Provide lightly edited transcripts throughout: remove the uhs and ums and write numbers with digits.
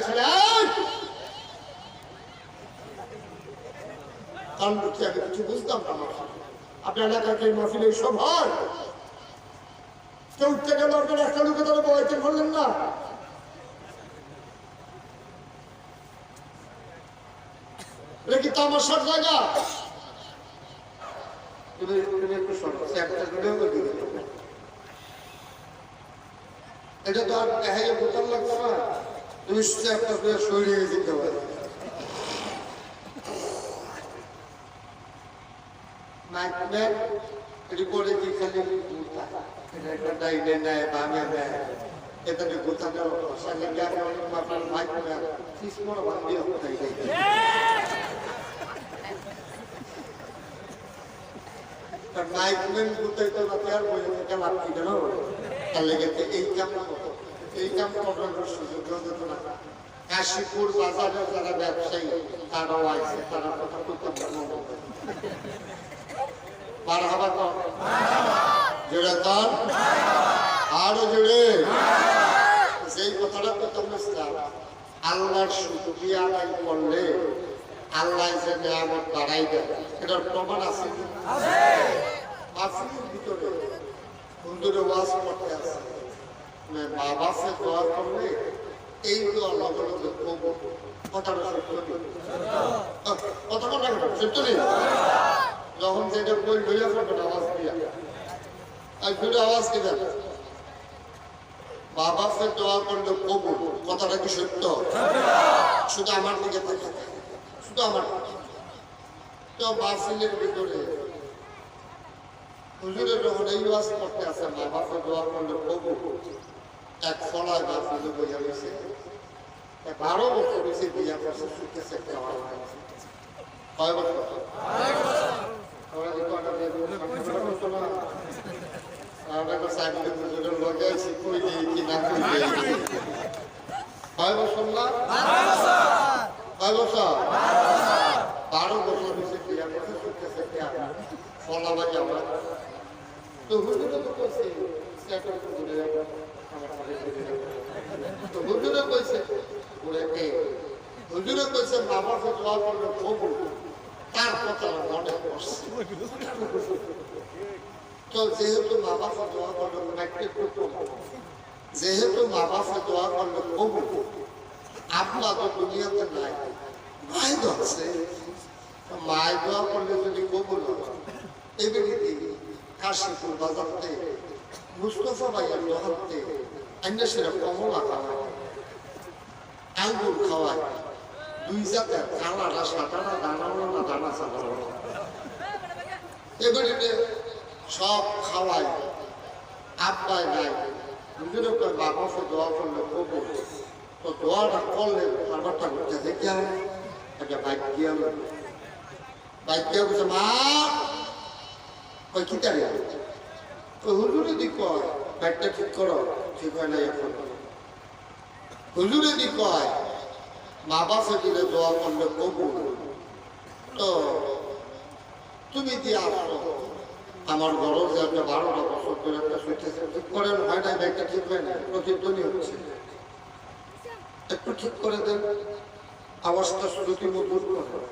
ছেলে কারণ কি আমি কিছু বুঝতাম না আপনার এলাকাকে মাহফিলে সব হয় কেউ উঠতে গেল আপনার একটা লোকে তারা বয়তে বললেন না এটা কি তামাশার জায়গা এটা তো আর দেখাইয়ে বোতাল লাগতো না তুমি একটা শরীরে দিতে পারো করে কি খালি একটা ডাইনে নেয় বামে নেয় এটা গোতানো আপনার ভাই মাইকম্যান গোতাইতে রাতে আর বই থেকে লাভ কি জানো তার লেগে এই কাম করানোর সুযোগ দিত না কাশীপুর বাজারে যারা ব্যবসায়ী তারাও আছে তারা কথা করতে মারহাবা কর জোরে কর আরো জোরে সেই কথাটা তো তোমরা আল্লাহর শুকরিয়া আদায় করলে আল্লাহ যে নিয়ামত বাড়াই দেয় এটার প্রমাণ আছে মাহফিলের ভিতরে হুজুরে ওয়াজ করতে আছে বাবা সে দোয়া করলে এই দোয়া লগে লগে কবুল কথাটা সত্য কথাটা সত্য নেই যখন যেটা বই হইয়া পড়বেন আওয়াজ দিয়া আর দুটো আওয়াজ কি দেন বাবা ফের দোয়া করলে কবুল কথাটা কি সত্য শুধু আমার দিকে থাকে শুধু আমার তো মাহফিলের ভিতরে হুজুরের যখন এই ওয়াজ করতে আসে বাবা ফের দোয়া করলে কবুল এক ফলায় মাহফিলে বইয়া গেছে 12 বছর বেশি বিয়া করছে শুনতেছে একটা আওয়াজ কয় বছর হুজুরে কইছে বাবাকে দোয়া করলে কবুল তার কথা মনে পড়ছে তো যেহেতু মা বাবা দোয়া করলো যেহেতু মা বাবা দোয়া করলো কবুল আব্বা তো দুনিয়াতে নাই মায় তো আছে মায় দোয়া করলে যদি কবুল হবে এমনি কাশীপুর বাজারতে মুস্তফা ভাইয়ের দোকানতে অন্য সেরা কমলা খাওয়ায় আঙ্গুর খাওয়ায় দুই জাতের কালারা সাদারা দানানো না দানা সাদা এগুলিতে সব খাওয়াই আব্বাই নাই দুজনে বাবাকে দোয়া করলে কবুল তো দোয়াটা করলে ব্যাপারটা করতে দেখে একটা বাইক দিয়ে বলছে মা ওই কি দাঁড়িয়ে তো হুজুরে দি কয় বাইকটা ঠিক করো ঠিক হয় না এখন হুজুরে দি কয় মা বাপে দিলে দোয়া করলে কবুল তো তুমি দিয়ে আসো আমার ঘরও যে আপনি 12টা বছর ধরে একটা শুইতেছে ঠিক করেন হয় না ব্যাগটা ঠিক হয় না প্রতিধ্বনি হচ্ছে একটু ঠিক করে দেন আওয়াজটা শ্রুতি মধুর করে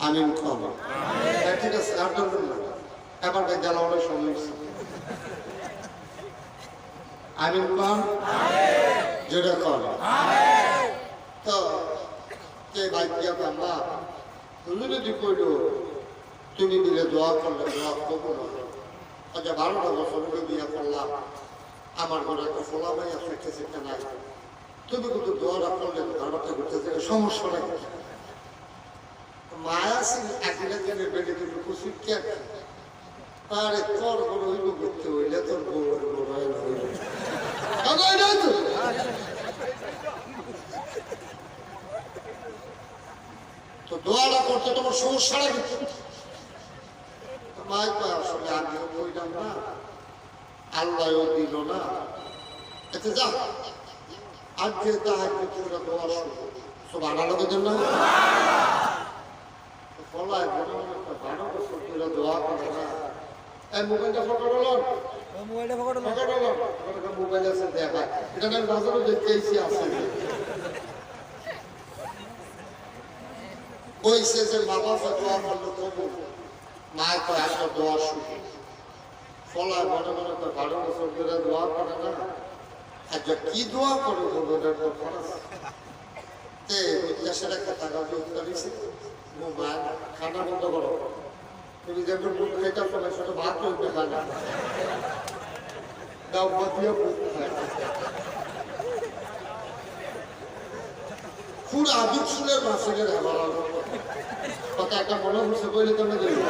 আমিন কম ঠিক আছে আর ধরবেন না এবার গেল অনেক সময় আমিন কম জোরে কম তো কে ভাই মা তুমি যদি কইল তুমি দিলে দোয়া করলে দোয়া কবুল হবে আচ্ছা 12টা বছর বিয়ে করলাম আমার ঘরে একটা ফোলা ভাই আছে নাই তুমি কিন্তু দোয়াটা করলে ব্যাপারটা করতে সমস্যা নাই মায়া সিং একদিনের বেড়ে কিন্তু খুশি কে আরে তোর বড় হইব করতে হইলে তোর বউর বড় হইল তো দোয়াটা করতে তোমার সমস্যা লাগে মাই তো আসলে আমিও কইলাম না আল্লাহও দিল না এতে যা আজকে তাহাকে পুরো দোয়া সব আনালো জন্য ফলায় ভালো বছর পুরো দোয়া করে না এই মোবাইলটা ফটো রলন মোবাইল আছে দেখা এটা আমি বাজারে দেখতেইছি আছে কইছে যে মা বাবা দোয়া করলো কবুল, মায়ের তো একটা দোয়া শুনে ফলায় মনে মনে তো 12 বছর ধরে দোয়া করে না, আচ্ছা কি দোয়া করে কবুলের ব্যাপার তে দেশের একটা টাকা যোগ করেছে মায়ের খানা বন্ধ করো, তুমি যেমন বুক খাইতে পারো সেটা ভাত হইতে খানা দাও বাদিয়া বুক খায় পুরো আবির ফুলের মাসের কথা একটা মনে হচ্ছে বলে তুমি দেবে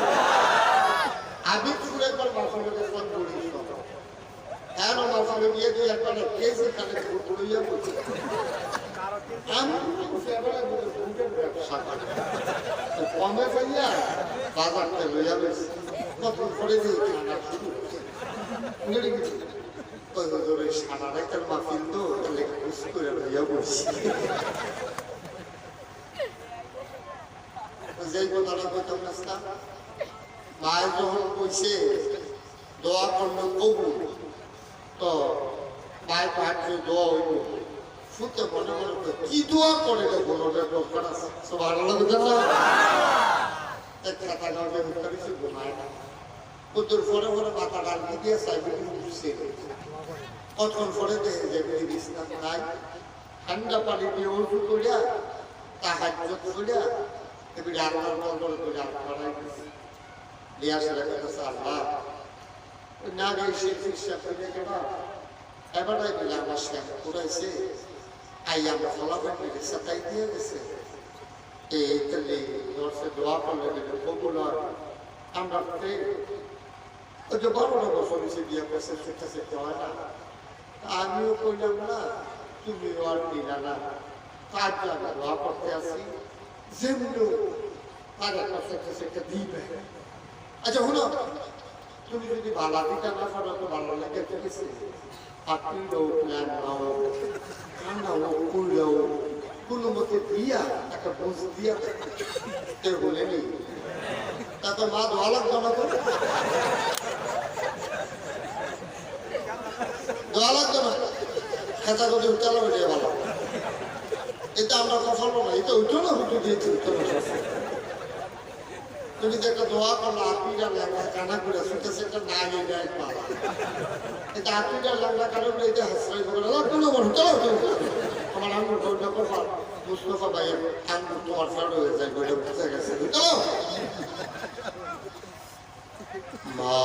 আবির ফুলের পর মাসের ফোন করি হ্যাঁ মাসে গিয়ে তুই একবার কেসে খানে লইয়া বলছি কমে পাইয়া বাজারটা লইয়া বলছি কত করে দিয়ে খানা শুরু ওই হুজুরের সারা রাখার মাফিল তো খুশ করে লইয়া বলছি যেই কথাটা কইতাম না মায়ের যখন কইছে দোয়া করলে কবুল তো মায়ের পাহাড়ে দোয়া হইব শুনতে মনে মনে করে কি দোয়া করে বলো দরকার আছে সব ভালো লাগবে না এক খাতা গাঁবে করেছি ঘুমায় না কুতুর ফরে ফরে মাথা ডালকে দিয়ে সাইবেন উঠছে কতক্ষণ ফরে দেখে যাবে বিছনা নাই ঠান্ডা পানি দিয়ে উঠু করিয়া তাহাজ্জুদ করিয়া এবারে আল্লাহর দরবার করে আল্লাহ দিয়া সারা কথা আল্লাহ না গিয়ে চিকিৎসা করে কেনা এবারে বলে আমার শেখ পুরাইছে আইয়া আমরা ফলাফল মেরে সাতাই দিয়ে গেছে এই তাহলে দর্শে দোয়া করলে কবুল হয় আমরা ওই যে 12 বছর এসে বিয়ে করছে সেটা সেটা হয় না আমিও কইলাম না তুমিও আর দিলা না তার জায়গা দোয়া করতে আসি যেমন তার একটা সেটা সেটা দিবে আচ্ছা হলো তুমি যদি ভালো দিতে না পারো তো ভালো লাগে গেছে আপনি প্ল্যান নাও খানাও করলেও কোনো মতে দিয়া একটা বোঝ দিয়া কেউ বলে নেই তারপর মা দোয়া লাগতো না তো দোয়া লাগতো না খেতা করে উঠালো ওইটাই ভালো এটা আমরা কখনো না এটা উঠো না উঠে দিয়েছি তুমি যে একটা দোয়া করলো আপিরা লাগলা কানা করে শুনতে সেটা না গিয়ে যায় পালা এটা আপিরা লাগলা কারণ এটা হাসপাই করে কোনো উঠো আমার আঙ্গুর গৌরটা করবা মুস্তফা ভাইয়ের আঙ্গুর তোমার ফাড় হয়ে যায় গৌরটা বুঝে গেছে উঠো মা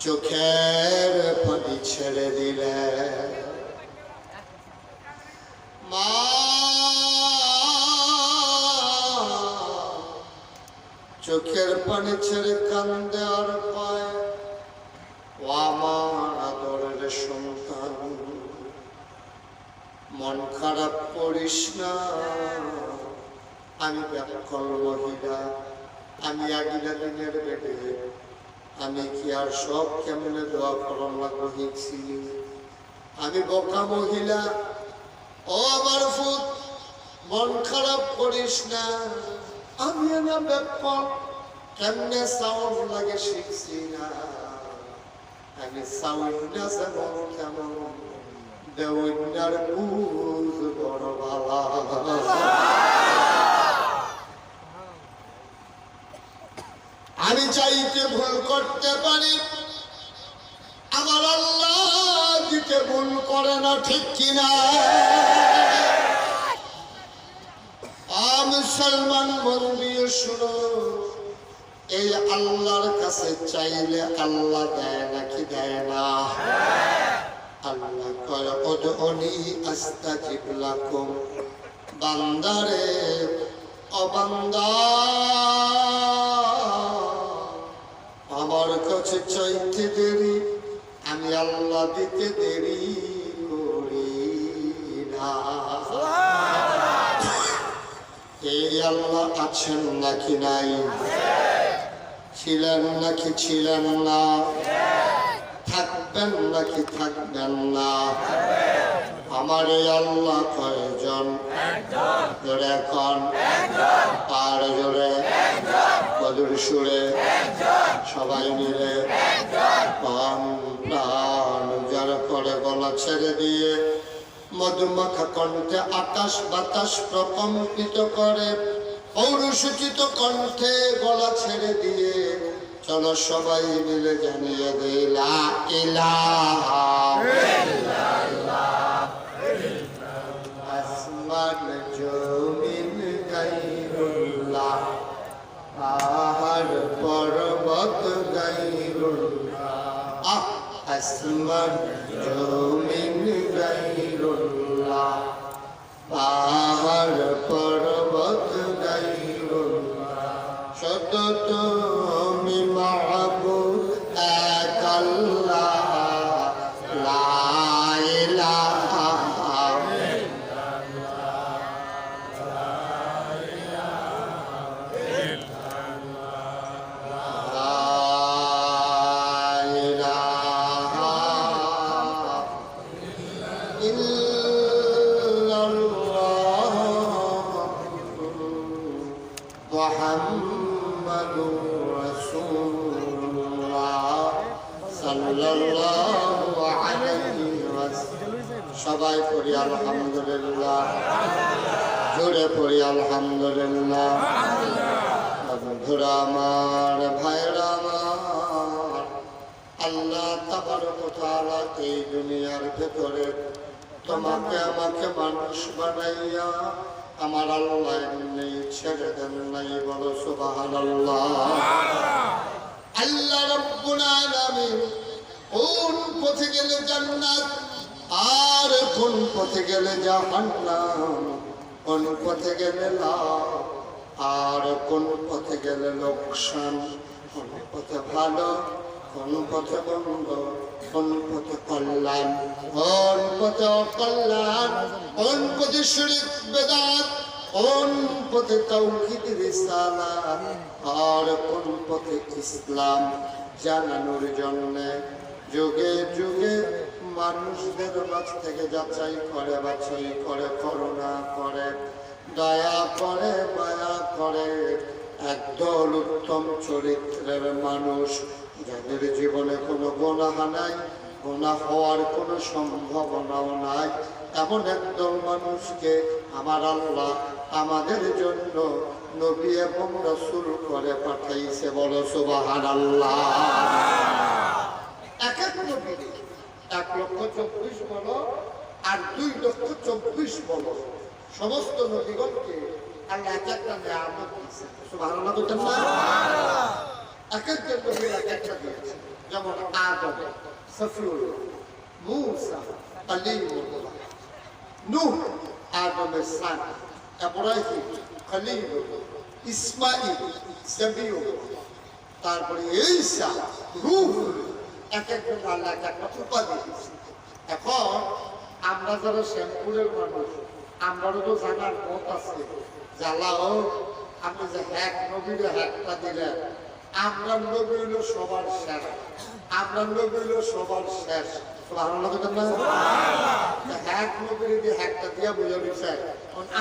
চোখের পানি ছেড়ে দিলে মা চোখের পানি ছেড়ে কান্দে আর পায় ও আমার আদরের সন্তান মন খারাপ করিস না আমি ব্যাকল মহিলা আমি আগিলা দিনের বেডে আমি কি আর সব কেমনে দোয়া করার লাগবো দেখছি আমি বোকা মহিলা ও আমার ফুট মন খারাপ করিস না আমি না ব্যাকল কেমনে সাউন্ড লাগে শিখছি না আমি সাউন্ড না যেমন কেমন দেউনার বুঝ বড় ভালা আমি চাইতে ভুল করতে পারি আমার আল্লাহ দিতে ভুল করে না ঠিক কিনা মুসলমান বন্ধু শুনো এই আল্লাহর কাছে চাইলে আল্লাহ দেয় নাকি দেয় না আল্লাহ কয় উদউনি আস্তাজিব লাকুম বান্দারে ও বান্দা আমার কাছে চাইতে দেরি আমি আল্লাহ দিতে দেরি করি না এই আল্লাহ আছেন নাকি নাই ছিলেন নাকি ছিলেন না থাকবেন নাকি থাকবেন না আমার এই আল্লাহ কয়জন জোরে এখন আর জোরে মধুর সুরে সবাই মিলে প্রাণ প্রাণ যারা করে গলা ছেড়ে দিয়ে মধুমাখা কণ্ঠে আকাশ বাতাস প্রকম্পিত করে, পৌরসূচিত কণ্ঠে গলা ছেড়ে দিয়ে চলো সবাই মিলে জানিয়ে দে লা ইলাহা ইল্লাল্লাহ। আসমান জমিন গায়রুল্লাহ, পাহাড় পর্বত গায়রুল্লাহ। আসমান জমিন গায়রুল্লাহ, পাহাড় পর্বত গায়রুল্লাহ। সত তুমি মাহবুব এক আল্লাহ, লা ইলাহা সবাই পড়ি আলহামদুলিল্লাহ, জোরে পড়ি আলহামদুলিল্লাহ। বন্ধুরা আমার, ভাইরা আমার, আল্লাহ তাবারক ওয়া তাআলা এই দুনিয়ার ভেতরে তোমাকে আমাকে মানুষ বানাইয়া আমার আল্লাহ এমনি ছেড়ে দেন নাই, বলো সুবহানাল্লাহ। আল্লাহ রাব্বুল আলামিন কোন পথে গেলে জান্নাত আর কোন পথে গেলে জাহান্নাম, কোন পথে গেলে লাভ আর কোন পথে গেলে লোকসান, কোন পথে ভালো কোন পথে মন্দ, কোন পথে কল্যাণ কোন পথে অকল্যাণ, কোন পথে শিরক বেদাত, কোন পথে তাওহীদ রিসালাত আর কোন পথে ইসলাম জানানোর জন্য যুগে যুগে মানুষদের মাঝ থেকে যাচাই করে বাছাই করে, করুণা করে, দয়া করে, মায়া করে একদল উত্তম চরিত্রের মানুষ, যাদের জীবনে কোনো গুনাহ নাই, গুনাহ হওয়ার কোনো সম্ভাবনাও নাই, এমন একদল মানুষকে আমার আল্লাহ আমাদের জন্য নবী এবং রাসূল করে পাঠাইছে, বলো সুবহানাল্লাহ। এক এক নবী 1,24,000 বলো আর 2,24,000 বলো, সমস্ত নবীগণকে আল্লাহ এক একটা নিয়ামত দিয়েছে, সুবহানাল্লাহ বলতেন না? এক একজন নবীর এক একটা দিয়েছে, যেমন আদম সফিউল্লাহ, মূসা কালিমুল্লাহ, নূহ আদমের সান, ইব্রাহিম খলিলুল্লাহ, ইসমাঈল সবিউল্লাহ, তারপরে ঈসা রূহুল্লাহ, এক একজন আল্লাহ এক একটা উপাধি দিয়েছে। এখন আমরা যারা শ্যামপুরের মানুষ, আমারও তো জানার মত আছে, জ্বালাও আপনি যে হ্যাক নবীরে হ্যাকটা দিলেন, আমরা নবী হইল সবার শেষ, আমরা নবী হইল সবার শেষ, ভালো লাগে না? হ্যাক নবীরে দিয়ে হ্যাকটা দিয়া বুঝে নিচ্ছে,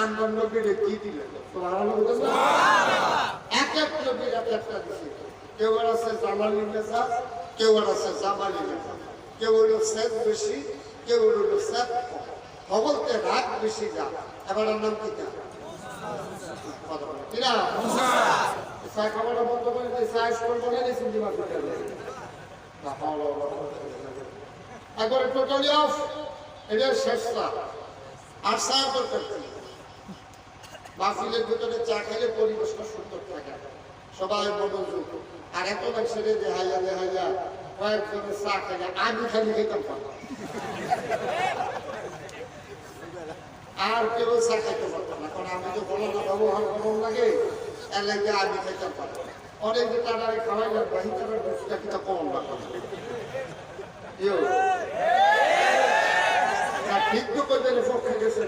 আমরা নবীরে কি দিলেন, ভালো লাগে না? এক এক নবীর এক একটা দিচ্ছে, কেউ আছে জালালি মেজাজ, কেউ আছে জামালি মেজাজ, কেউ হইল সেদ বেশি, কেউ হইল সেদ কম, বলতে রাগ বেশি যা। এবার নাম কি তা খাবারটা বন্ধ করে একবারে টোটালি অফ, এটা শেষটা আর সার দরকার। মাহফিলের ভিতরে চা খেলে পরিবেশটা সুন্দর থাকে, সবাই মনোযোগ, আর এত মানুষের দেখাইয়া দেখাইয়া কয়েকজনের চা খেলে আমি খালি খেতাম আর কেউ চা খাইতে পারতো না, কারণ আমি তো বলো না ব্যবহার করুন লাগে, এর লাগে আমি খাইতে পারবো। অনেক যে তারা খাওয়াইলাম বাহি তারা দুষ্টা কিতা কম লাগবে ঠিক তো করবে পক্ষে গেছে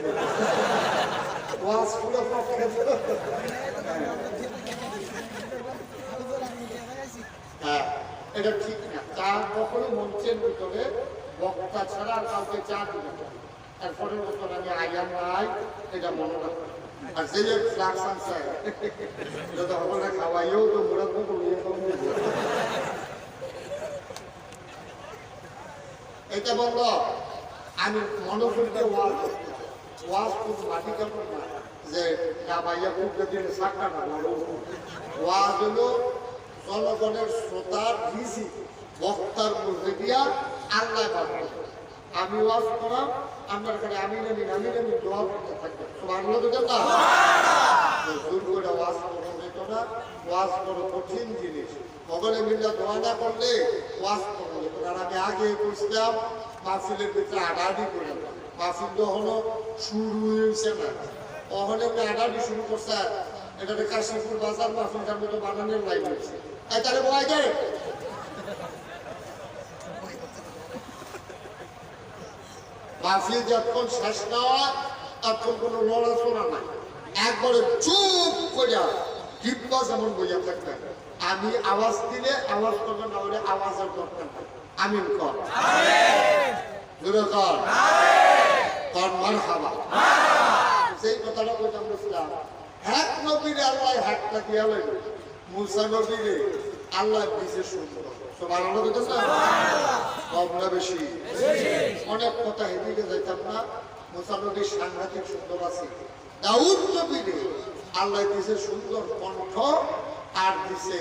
হ্যাঁ, এটা ঠিক না। চা কখনো মঞ্চের ভিতরে বক্তা ছাড়া আর কাউকে চা দিবে না, তারপরে মতন আমি আইয়া নাই এটা মনে রাখবো। আর যে ফ্লাক্স আনছে যদি হবে না খাওয়াইও তো মুড়া মতো নিয়ে এটা বলল। আমি মনোযোগ দিয়ে ওয়াজ খুব মাটি কাপড় না যে ভাইয়া খুব দিলে সাক্ষা না ওয়াজ হলো জনগণের শ্রোতার রিজি বক্তার মধ্যে দিয়া আল্লাহ পাঠাবো। আমি ওয়াজ করাম আপনার কাছে আমি নামি দোয়া করতে থাকবে সুবহানাল্লাহ বলেন না জোর করে ওয়াজ করা যেত না। ওয়াজ বড় কঠিন জিনিস, সকলে মিলে দোয়া না করলে ওয়াজ করা যেত না। আমি আগে বুঝতাম মাহফিলের ভিতরে আডাআডি করে, মাহফিল তো হলো শুরু হয়েছে না, ওখানে আডাআডি শুরু করছে। এটা কাশীপুর বাজার মাহফিলটার মতো বানানোর লাইন হয়েছে। তাহলে বয় গে মাহফিল যখন শেষ না হয় তখন কোনো লড়াচড়া নাই, একবারে চুপ করে ডিব্বা যেমন বইয়া থাকবেন। আমি আওয়াজ দিলে আওয়াজ করবেন, না হলে আওয়াজের দরকার নাই। আমিন কর জোরে কর মারহাবা। সেই কথাটা বলতাম বুঝলাম, হ্যাক নবীরে আল্লাহ হ্যাকটা দিয়া লইল, মুসা নবীরে আল্লাহ দিছে সুন্দর। সুবহানাল্লাহ বলতেছে কম না বেশি? অনেক কথা হেদিকে যাইতাম না। মুসা নবীর সাংঘাতিক সুন্দর আছে। দাউদ নবীরে আল্লাহ দিছে সুন্দর কণ্ঠ আর দিছে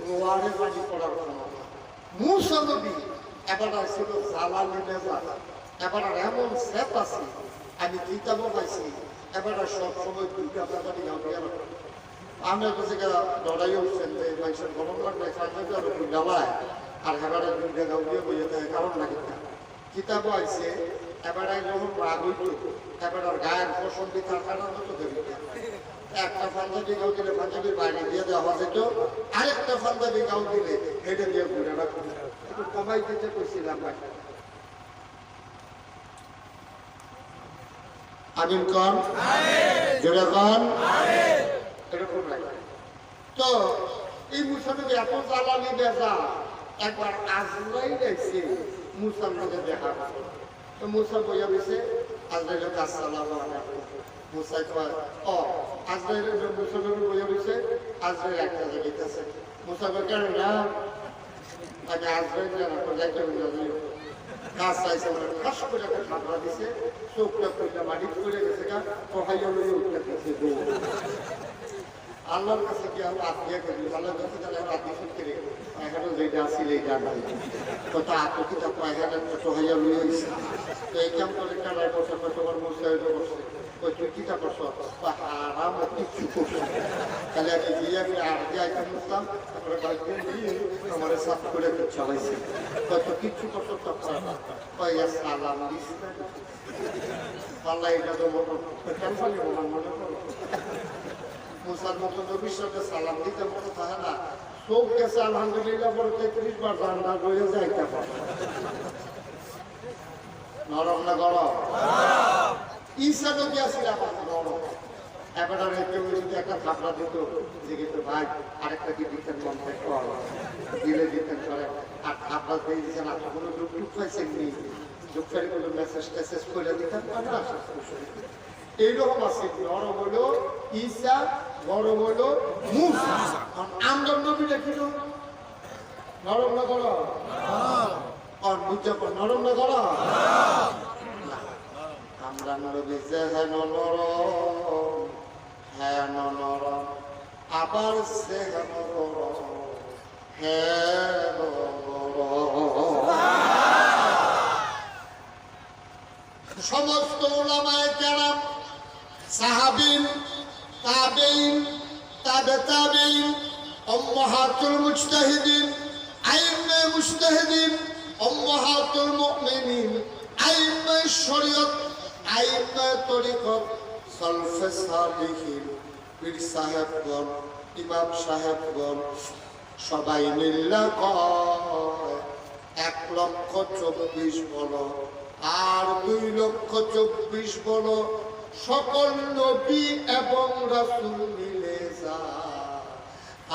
রোয়ারে পানি পড়ার ক্ষমতা। মুসা নবী এবার ছিল জালালি মেজাজ, এবার এমন সেপ আছে, আমি কিতাবও পাইছি, এবার সবসময় দুইটা ব্যাপারই গাঁপিয়া রাখো। আমরা কাছে লড়াই উঠছেন যে মানুষের গরম লাগবে ডালায় আর এবারে দুইটা গাঁপিয়া বইয়ে থাকে, কারণ লাগে না। কিতাবও আইছে এবার যখন রাগ হইত এবার গায়ের পছন্দি কারখানার মতো ধরি, একটা পাঞ্জাবি গাও দিলে পাঞ্জাবির বাইরে দিয়ে দেওয়া যেত, আরেকটা পাঞ্জাবি গাও দিলে এটা দিয়ে ঘুরে রাখতো। একটু কমাই দিতে কইছিলাম ভাই। আমিন কন যেরকম এরকম লাগে। তো এই মুসানবী এত জ্বালানি বেজা, একবার আজরাইল আইছে মুসার মধ্যে দেখা। তো মুসা বইয়া দিছে আজরাইলের কাজ চালাবো। মুসাই কয় ও আজরাইলের মুসানবী বইয়া দিছে, আজরাইল একটা জায়গাইতেছে। মুসা কয় কেন না, আমি আজরাইল জানা করে একটা কাজ চাইছে, মানে খাস করে একটা খাবরা দিছে, চোখটা খুঁজে মাটি করে গেছে গা, কহাইয়া লইয়া উঠতে গেছে। আল্লাহর কাছে কি আমরা আত্মীয় করি, আল্লাহর কাছে তাহলে আমরা আত্মীয় করে এখানে যেটা আসলে এইটা নাই কত আত্মকিতা এখানে কহাইয়া লইয়া গেছে। তো এই কেমন করে খেলায় বসে তোমার মুসাইড বসে ওই তুই কিতা করছ আরাম কিচ্ছু করছো, তাহলে আমি দিয়ে আমি আর দিয়ে আইতাম বুঝতাম, তারপরে কয়েকদিন দিয়ে আমার সাফ করে চালাইছে। কত কিচ্ছু করছো তখন সালাম দিস পাল্লা, এটা তো ক্যান্সালি বলার মনে করো মুসার মতো নবীর সাথে সালাম দিতে মতো থাকে না। চোখ গেছে আলহামদুলিল্লাহ বড় 33 বার রান্না রয়ে যাইতে পারে। নরম না গরম? ঈসা নবী আসলে আমার নরম। এবার কেউ যদি একটা থাপড়া দিত যে কিন্তু ভাই আরেকটা কি দিতেন মন দিলে দিতেন করে, আর থাপড়া দিয়ে দিচ্ছেন আপনার কোনো দুঃখ পাইছেন নি, দুঃখ ফেরি কোনো মেসেজ টেসেজ করে দিতেন না। এইরকম আছে, নরম হলো ঈসা, গরম হলো মুসা। আমদার নবীটা কি নরম না গরম? আর মুজাফর নরম না গরম? আমরা নবী যে হেন নরম, হেন নরম, আবার সে হেন নরম, হেন সমস্ত উলামায়ে কেরাম, সাহাবীন, তাবেঈন, তাবে তাবেঈন, উম্মাহাতুল মুজতাহিদিন, আইম্মে মুজতাহিদিন, উম্মাহাতুল মুমিনিন, আইম্মে শরীয়ত, আইম্মে তরিকত, সালফে সালিহিন, পীর সাহেবগণ, ইমাম সাহেবগণ সবাই মিল্লা কয় 1,24,000 বলো আর 2,24,000 বলো, সকল নবী এবং রাসূল মিলে যা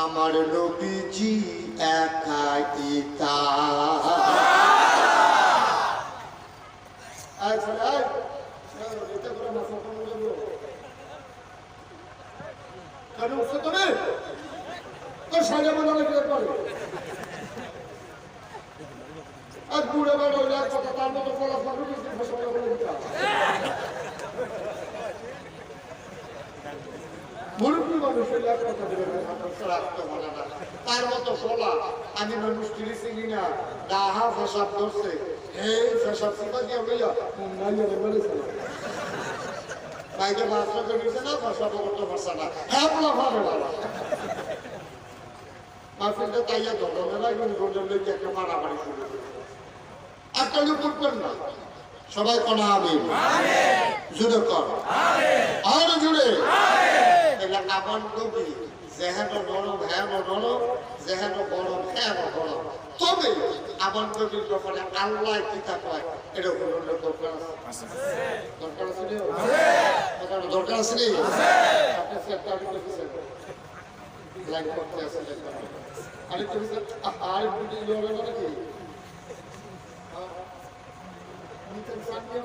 আমার নবীজি একাই তা। আর বুড়ে বেড়ে হইলে এক কথা তার মতো ফলাফল বলে দিতাম মুরব্বী মানুষ হইলে এক কথা দেবে রাখতে পারে না তার মতো ফলা আমি মানুষ তিরিশ চিনি না ডাহা ফেসাব ধরছে এই ফেসাব সিপা দিয়ে হইয়া নাইলে বলেছে বাইরে মাত্রা করেছে না ফেসাব করতে পারছে না হ্যাঁ বলা ভালো বাবা মাফিলটা তাইয়া ধরনের লাগবে গোল্ডেন লেগে একটা মারামারি শুরু একটা লোক উঠবেন না সবাই কোনা আমি জুড়ে কর আর জুড়ে এটা আমার নবী যেহেন নরম হ্যাঁ নরম যেহেন গরম হ্যাঁ গরম তবে আমার নবীর ব্যাপারে আল্লাহ কিতাব হয় এটা হলো দরকার আছে দরকার আছে দরকার আছে নি আপনি সেটা লিখেছেন লাইক করতে আছেন আরে তুমি আর বুঝি লড়ে না কি নিতেন সামনে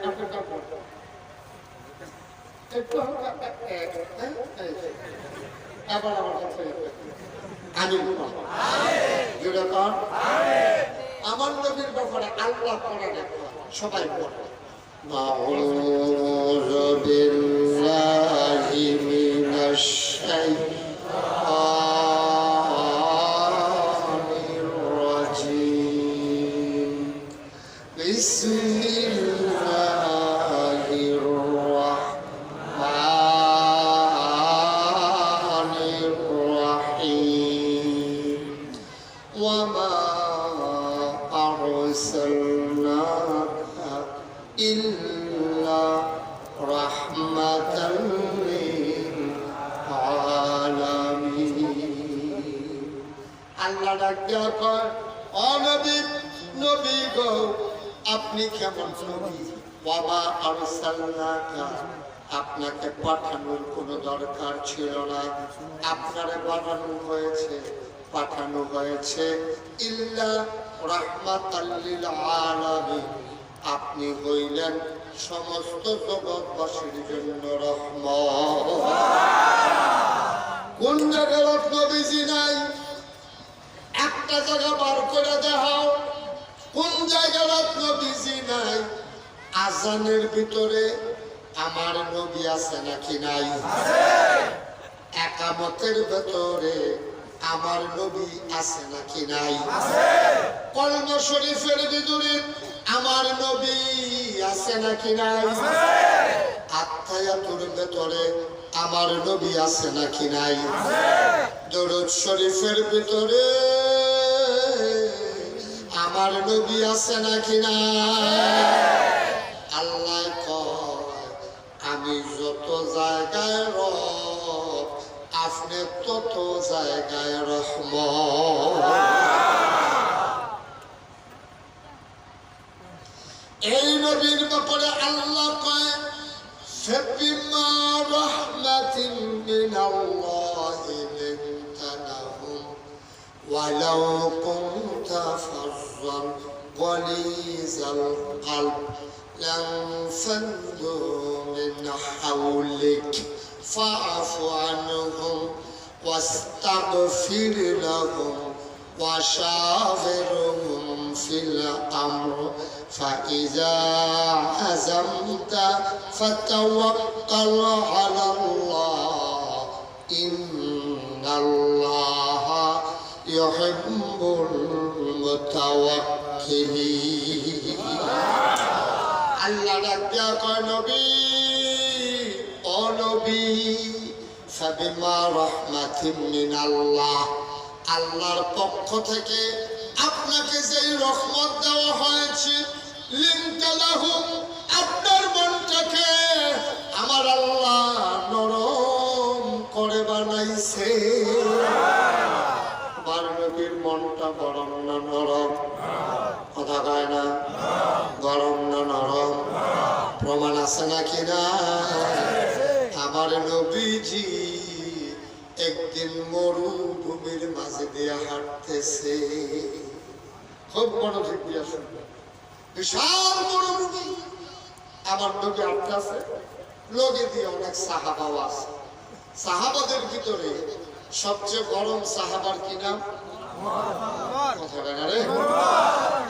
আপনি কাপ একটু আবার আমার কাছে আমি আমার নবীর ব্যাপারে আল্লাহ করা দেখো সবাই বলে أعوذ بالله من الشيطان الرجيم بسم الله الرحمن الرحيم وما أرسلناك إلا رحمة للعالمين আল্লাহ ডাকিয়া কয় ও নবী নবী গো আপনি কেমন নবী বাবা আরসালনাকা আপনাকে পাঠানোর কোনো দরকার ছিল না আপনারে পাঠানো হয়েছে ইল্লা রাহমাতাল লিল আলামিন আপনি হইলেন সমস্ত জগৎবাসীর জন্য রহমত কোন জায়গায় নবীজি নাই একটা জায়গা বার করে দেখাও কোন জায়গায় নবীজি নাই আজানের ভিতরে আমার নবী আছে নাকি নাই একামতের ভিতরে আমার নবী আছে নাকি নাই কলমা শরীফের ভিতরে আমার নবী আছে নাকি নাই আত্মায়াতুর ভিতরে আমার নবী আছে নাকি নাই দরুদ শরীফের ভিতরে আমার নবী আছে নাকি নাই আল্লাহ কয় আমি যত জায়গায় রব আপনি তত জায়গায় রহমত এই নবীর ব্যাপারে আল্লাহ কয় ফাবিমা রাহমাতিন মিনাল্লাহি লিনতা লাহুম ওয়ালাউ কুনতা ফাজ্জান গালিজাল কলব লানফাদু মিন হাওলিক ফাআফু আনহুম ওয়াস্তাগফির লাহুম وشاورهم في الأمر فإذا عزمت فتوكل على الله إن الله يحب المتوكلين الله ربك نبي أو نبي فبما رحمة من الله আল্লাহর পক্ষ থেকে আপনাকে যেই রহমত দেওয়া হয়েছে লিনতালাহুম আপনার মনটাকে আমার আল্লাহ নরম করে বানাইছে আমার নবীর মনটা গরম না নরম কথা কয় না গরম না নরম প্রমাণ আছে নাকি না আমার নবীজি একদিন মরুভূমির মাঝে দিয়ে হাঁটতেছে খুব মনোযোগ দিয়ে শুনবে বিশাল মরুভূমি আমার নবী হাঁটতেছে লগে দিয়ে অনেক সাহাবাও আছে সাহাবাদের ভিতরে সবচেয়ে গরম সাহাবার কি নাম কথাটা না রে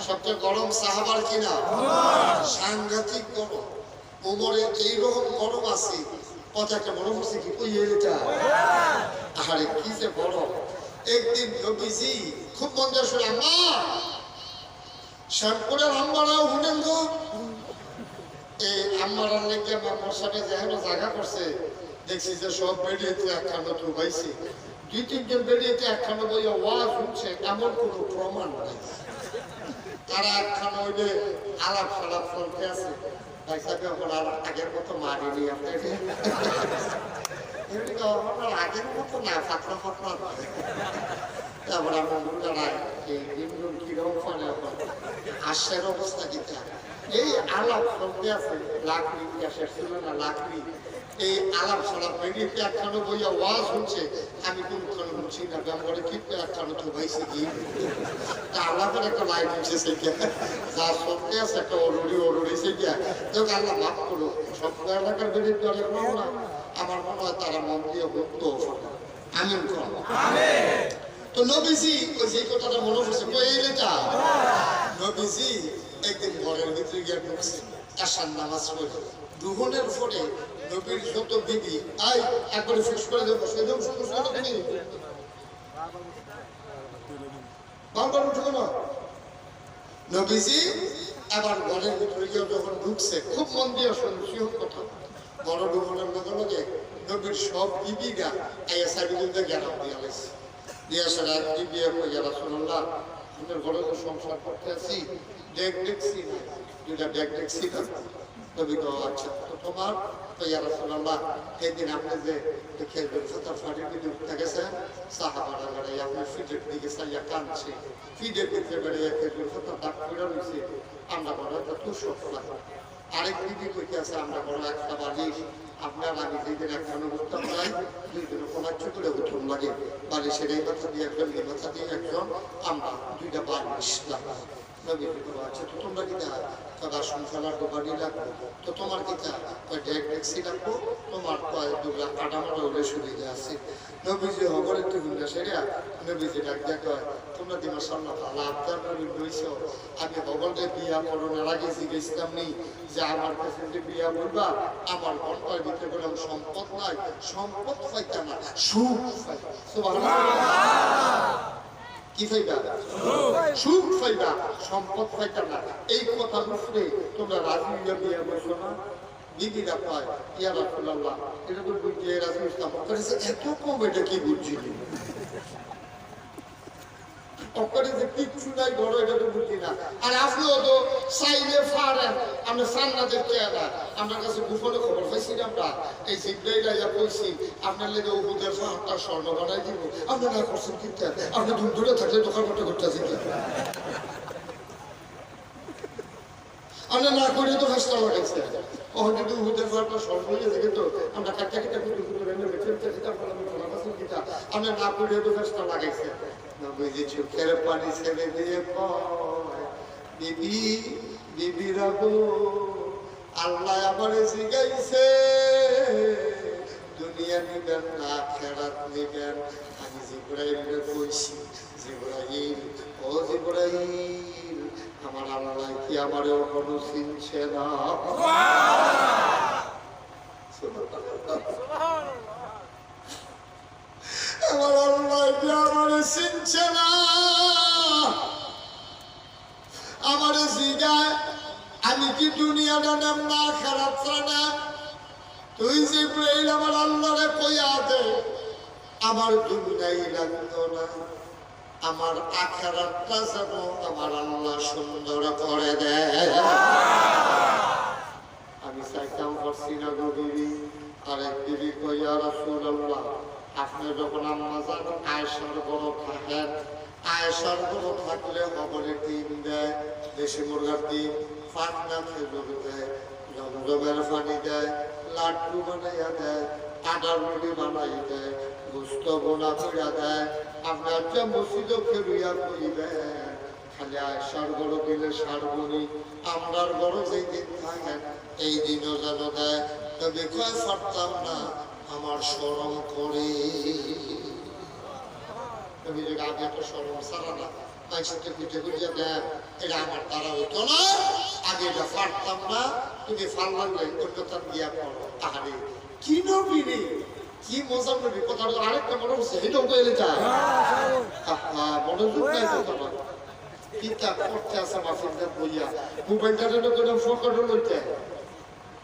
সবচেয়ে গরম সাহাবার কিনা সাংঘাতিক গরম ওমরের এইরকম গরম আছে কথা একটা মনে হচ্ছে কি কই এটা আরে কি যে গরম একদিন নবীজি খুব মন দিয়ে শুনে আম্মা শ্যামপুরের আম্মারাও শুনেন গো এই আম্মারার লেগে আমার সাথে যেখানে জায়গা করছে দেখছি যে সব বেরিয়েতে একখানা তো পাইছি দুই তিনজন বেরিয়েতে একখানা বই ওয়াজ শুনছে এমন কোনো প্রমাণ নাই তারা একখানা ওইলে আলাপ সালাপ চলতে আছে পয়সাকে ওপর আর আগের মতো মারিনি আপনার আগের মতো না ফাতলা ফাতলা তারপর আমরা দাঁড়াই এই দিনগুলো কিরকম ফলে আশ্চর্য অবস্থা দিতে এই আলাপ চলতে আছে লাকড়ি গ্যাসের ছিল না লাকড়ি এই আলাপ সালাপ বেরিয়ে একখানো বইয়া ওয়াজ হচ্ছে আমি কোনখানে বলছি না ব্যবহারে কিন্তু একখানো তো ভাইছি কি তা আল্লাহের একটা লাইন হচ্ছে সেইটা যা চলতে আছে একটা অরুড়ি সেইটা দেখ আল্লাহ মাফ করো সব এলাকার বিরুদ্ধে অনেক না আমার মনে হয় তারা মন দিয়ে মুক্ত আমিন করো তো নবীজি ওই যে কথাটা মনে হচ্ছে কই এটা নবীজি একদিন ঘরের ভিতরে গিয়ে ঢুকছে আসার নামাজ পড়ে দুহনের পরে নবীর যত বিবি আই একবারে ফিক্স করে দেবো সেরকম শুধু তুমি বারবার উঠে না নবীজি আবার ঘরের ভিতরে গিয়ে যখন ঢুকছে খুব মন দিয়ে শুনছি কথা বড় দুহনের লগে লগে নবীর সব বিবিরা এই সাইডে গেরাম দিয়ে গেছে দিয়ে আসার এক বিয়ে হয়ে রাসূলুল্লাহ আপনার ঘরে তো সংসার করতে আছি দেখছি না দুটা দেখছি না নবী তো আচ্ছা তো তোমার তো ইয়া রাসূলুল্লাহ সেদিন আপনি যে খেজুর ফাতা ফাটিয়ে দিতে উঠতে গেছেন সাহাবারা বেড়ে আপনার ফিটের দিকে চাইয়া কাঁদছে ফিটের দিকে বেড়ে খেজুর ফাতা দাগ করে রয়েছে আমরা বড় একটা তুষক লাগে আরেক দিদি কইতে আছে আমরা বড় একটা বালিশ আপনার আমি যেদিন একখানে উঠতাম নাই দুই দিন কোনাচ্ছ করে উঠুন লাগে বালিশের এই মাথা দিয়ে একজন এই মাথা দিয়ে একজন আমরা দুইটা বালিশ লাগাই নবী আচ্ছা তো তোমরা কি দেয় তারা সংসার দোকানি লাগবো তো তোমার কি ট্যাক্সি লাগবো তোমার দুটা কাটামাটা হলে সুবিধা আছে নবীজি হবর একটু হুন্ডা সেরা নবীজি ডাক দেখা তোমরা দিমা সাল্লাহ আল্লাহ আবদার নবী রয়েছ আমি হবরকে বিয়া করোনার আগে জিজ্ঞেসলাম নেই যে আমার কাছে যে বিয়া বলবা আমার ঘরটার ভিতরে বললাম সম্পদ নাই সম্পদ পাইতা না সুখ পাই কি ফাইদা সুখ ফাইদা সম্পদ ফাইদা না এই কথা বুঝলে তোমরা রাজি হইয়া বিয়া বলছো না দিদিরা পায় ইয়া রাসূলুল্লাহ এটা তো বুঝিয়ে রাসূল ইসলাম করেছে এত কম এটা কি বুঝছিলি অকরে যে কিচ্ছু নাই বড় এটা তো বুঝি না আর আপনিও তো চাইলে পারেন আমরা সান্নাদের কেনা আমার কাছে গোপনে খবর পাইছি আমরা এই জিব্রাইল আইয়া কইছি আপনার লেগে উহুদের পাহাড়টা স্বর্ণ বানাই দিব আপনি না করছেন কিনতে আপনি দূরে থাকলে দোকান করতে আছেন আমরা না করে তো ফেসলা লাগাইছে ওখানে যদি উহুদের পাহাড়টা স্বর্ণ হয়ে যায় কিন্তু আমরা কাটা কিটা আমরা না করে তো ফেসলা লাগাইছে নবীজি চোখের পানি ছেড়ে দিয়ে কয় বিবি বিবি রাগো আল্লাহ আমারে জিগাইছে দুনিয়া নিবেন না আখিরাত নিবেন আমি জিবরাইলকে কইছি জিবরাইল ও জিবরাইল আমার আল্লাহ কি আমারে কোনো চিনছে না আমার আল্লাহ কি আমারে চিনছে না আমারে জিগায় আমি কি দুনিয়াটা নাম না খারাপ না তুই জিবরাইল আমার আল্লাহরে কইয়া দে আমার দুনিয়াই লাগতো না আমার আখিরাতটা যেন আমার আল্লাহ সুন্দর করে দেয় আমি চাইতাম পারছি না গো বিবি আরেক বিবি কইয়া রাসূলুল্লাহ আপনি যখন আম্মা জান আয়েশার বড় থাকেন আয়েশার বড় থাকলে খবরের ডিম দেয় দেশি মুরগার ডিম ফাটনা খেজুর দেয় জমজমের পানি দেয় লাড্ডু বানাইয়া দেয় আটার মুড়ি বানাই দেয় গুস্ত বোনা কইয়া দেয় আপনার যে মসজিদও ফেরিয়া কইবেন খালি আয়েশার বড় দিলে সারবনি আমরার বড় যেই দিন থাকেন এই দিনও যেন দেয় তবে কয় পারতাম না আমার শরম করে নবী যদি আগে একটা সরম সারা না মানুষকে গুজে গুজে দেন এটা আমার দ্বারা হইতো না আগে এটা পারতাম না তুমি ফাল্লার কলকাতার গিয়া পড়ো তাহারে কি নবী রে কি মজা নবী কথাটা আরেকটা মনে হচ্ছে এটাও কইলে যায় মনোযোগ নাই তো তোমার কিতাব পড়তে আছে মাফিলদের বইয়া মোবাইলটা যেন কোনো ফোকাট লইতে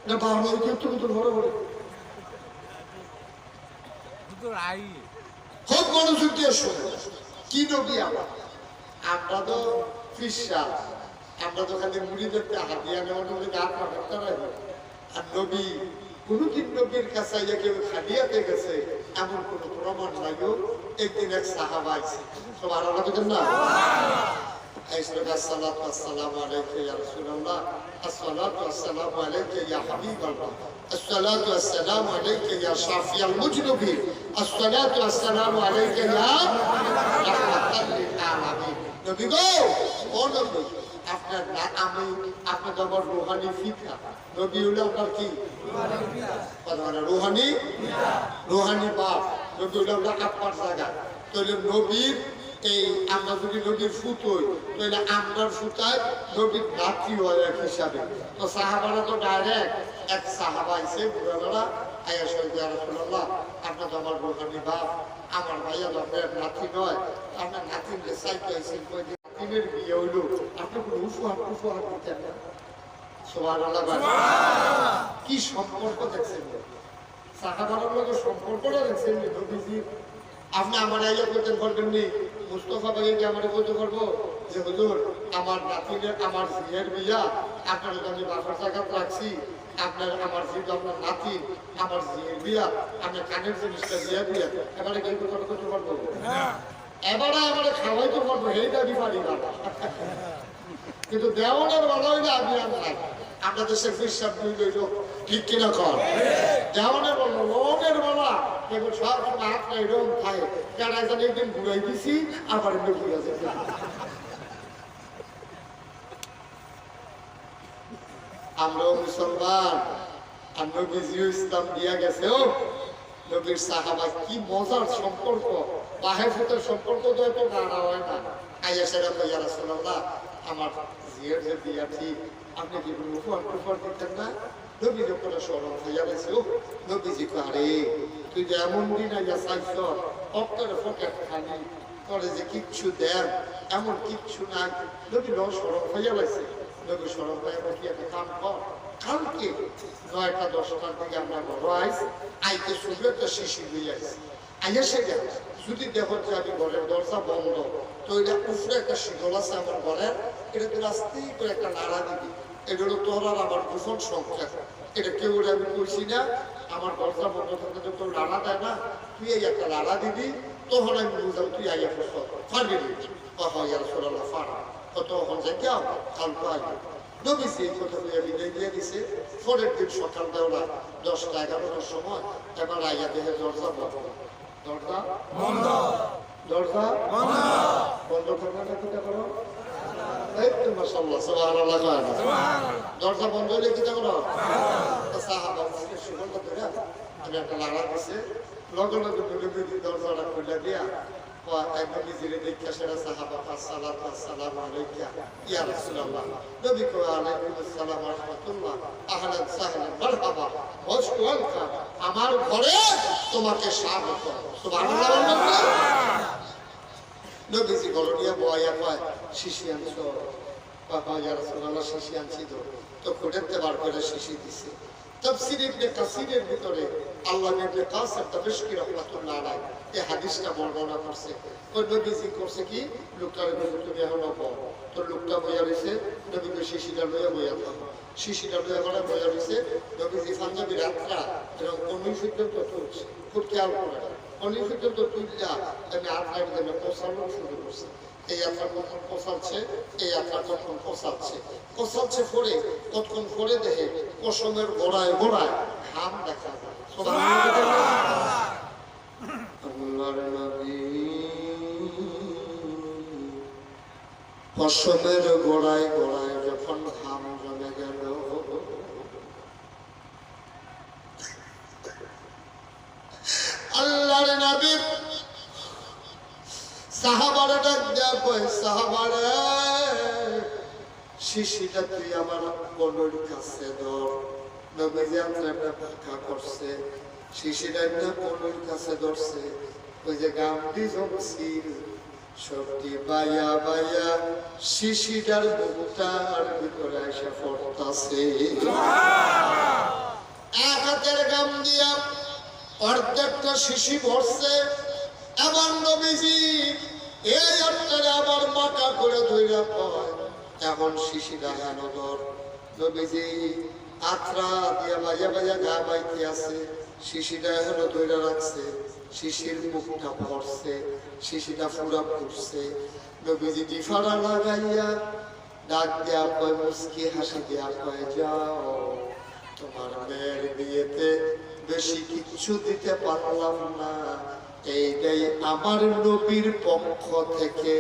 না বাংলা কিন্তু তো বড় বড় খুব মনোযোগ দিয়ে শোনো কি নবী আমরা তো ফিসা আমরা তো খালি মুড়িদেরকে হাতিয়া নেওয়ার মধ্যে গাছ পাঠাতে রাখি আর নবী কোনদিন নবীর কাছে কেউ খাদিয়াতে গেছে এমন কোন প্রমাণ লাগেও একদিন এক সাহাবা আছে সব আরো লাগতেন না الصلاة والسلام عليك يا رسول الله الصلاة والسلام عليك يا حبيب الله الصلاة والسلام عليك يا شافي المذنبين الصلاة والسلام عليك يا رحمة للعالمين নবী গো ও নবী আপনার আমি আপনার আমার রূহানি ফিতা নবী হলো আপনার কি রূহানি রূহানি বাপ নবী হলো আপনার আপনার জায়গা তাহলে নবীর এই আমরা যদি নবীর ফুত হই তাহলে আপনার ফুতায় নবীর নাতি হয় এক হিসাবে তো সাহাবারা তো ডাইরেক্ট এক সাহাবা আইসে বুড়াবেলা আয়া শহীদ রাসূলুল্লাহ আপনার তো আমার রূহানি বাপ আমার ভাইয়া তো আপনার নাতি নয় আপনার নাতির সাইকে আইসেন নাতিনের বিয়ে হইলো আপনি কোনো উপহার দিতেন না সুবহানাল্লাহ কি সম্পর্ক দেখছেন সাহাবাদের মধ্যে সম্পর্কটা দেখছেন নবীজির আপনি আমার আইয়া করতে পারবেন নি মুস্তফা ভাইকে আমার বলতে পারবো যে হুজুর আমার নাতিনের আমার ঝিয়ের বিয়া আপনার আমি বাসার জায়গা রাখছি আপনার আমার ঝিয়ে আপনার নাতি আমার ঝিয়ের বিয়া আপনি কানের জিনিসটা দিয়া এবারে কেউ কথা করতে পারবো এবারে আমারে খাওয়াইতে পারবো এই দাবি পারি না কিন্তু দেওয়ানের বেলা হইলে আমি আর নাই আমরা দেশের ফিরসাব লইল ঠিক কিনা কর দেওয়ানের বেলা লোকের বেলা এবার সব হাত নাই রোম খায় যারা জানি একদিন ঘুরাই দিছি আবার এমনি ঘুরে যাবে আমরাও মুসলমান আর নবীজিও ইসলাম দিয়া গেছে ও নবীর সাহাবা কি মজার সম্পর্ক বাহের ফুটের সম্পর্ক তো এত গাঢ় হয় না আইয়া সেরা ইয়া রাসূলুল্লাহ আমার জিয়ার যে বিয়া ঠিক আপনি কি কোনো উপহার দিতেন না নবীর উপরে স্মরণ হইয়া গেছে ও নবীজি আরে তুই যে এমন দিন আইয়া চাইছ অক্টরে পকেট খালি করে যে কিচ্ছু দেন এমন কিচ্ছু নাই নবীর স্মরণ হইয়া গেছে নবী স্মরণ হইয়া কি একটা কাম কর কালকে 9টা 10টার দিকে আমরা ঘর আইতে শুনলে একটা শিশি হয়ে আসছে আইয়া সে গেল যদি দেখো যে আমি ঘরের দরজা বন্ধ তো এটা উপরে একটা শিকল আছে আমার ঘরের এটা তুই আস্তে করে একটা নাড়া দিবি এটা হলো তোর আর আমার গোপন সংখ্যা এটা কেউ আমি করছি না আমার দরজা বন্ধ থাকলে তো তোর নাড়া দেয় না তুই এই একটা নাড়া দিবি তখন আমি বুঝলাম তুই আইয়া ফসল ফারবি রাসূলুল্লাহ ফার তখন যে কেউ কালকে আগে নবীজি এই কথা বিদায় দিয়ে দিছে পরের দিন সকালবেলা 10টা 11টার সময় এবার আইয়া দেখে দরজা বন্ধ দরজা বন্ধ দরজা বন্ধ বন্ধ করবে কিটা করো এই তো মাশাআল্লাহ সুবহানাল্লাহ দরজা বন্ধ হলে কিটা করো সাহাবা সুবহানাল্লাহ ধরে আমি একটা লাগা দিছে লগে লগে নবী দরজাটা খুলে দিয়া নবীজিরে দেখা সেরা সাহাবা আসসালাতু ওয়াসসালামু আলাইকা ইয়া রাসূলুল্লাহ নবী কো আলাইকুম আসসালাম ওয়া রাহমাতুল্লাহ আহলান সাহলান মারহাবা ওয়ালকাম আমার ঘরে তোমাকে স্বাগত সুবহানাল্লাহ নবীজি গলনিয়া বয়া কয় শিশি আনছো বাবা ইয়া রাসূলুল্লাহ শিশি আনছি তো খুঁড়তে বার করে শিশি দিছে তাফসীর ইবনে কাসিরের ভিতরে আল্লাহ ইবনে কাসির তাবশকি রাহমাতুল্লাহ আলাইহি এই হাদিসটা বর্ণনা করছে ওই নবীজি করছে কি লোকটার বলে তুমি এখন বল তো লোকটা বইয়া রইছে নবীকে শিশিটা লইয়া বইয়া থাকো শিশিটা লইয়া করে বইয়া রইছে নবীজি পাঞ্জাবি রাত্রা এরকম কর্মী পর্যন্ত তুলছে খুব খেয়াল করে কর্মী পর্যন্ত তুললা আমি আটলাইন দেবে পৌঁছানো শুরু করছে এই যাত্রা কখন পৌঁছাচ্ছে এই যাত্রা কখন পৌঁছাচ্ছে পরে কতক্ষণ পরে দেখে পশমের গোড়ায় গোড়ায় ঘাম দেখা যায় পশমের গোড়ায় গোড়ায় যখন ঘাম জমে গেল আল্লাহর নবী ডাক দেয়া কয় সাহাবারে শিশিটা তুই আমার কনুর কাছে ধর। নবীজি আমরা ব্যাখ্যা করছে শিশিটা একটা কনুর কাছে ধরছে ওই যে গামটি জমছিল সবটি বাইয়া বাইয়া শিশিটার মুখটার ভিতরে এসে পড়তাছে। এক হাতের গাম দিয়া অর্ধেকটা শিশি ভরছে। এবার নবীজি এই অর্থে আবার মাথা করে ধইরা কয় এখন শিশিটা হেন ধর। নবীজি আত্রা দিয়া বাজা বাজা গা বাইতে আছে, শিশিটা এখনো ধইরা রাখছে। শিশির মুখটা ভরছে, শিশিটা পুরা ফুটছে। নবীজি ডিফারা লাগাইয়া ডাক দেয়া কয় মুস্কি হাসি দেয়া কয় যাও তোমার মেয়ের বিয়েতে বেশি কিচ্ছু দিতে পারলাম না, এইটাই আমার নবীর পক্ষ থেকে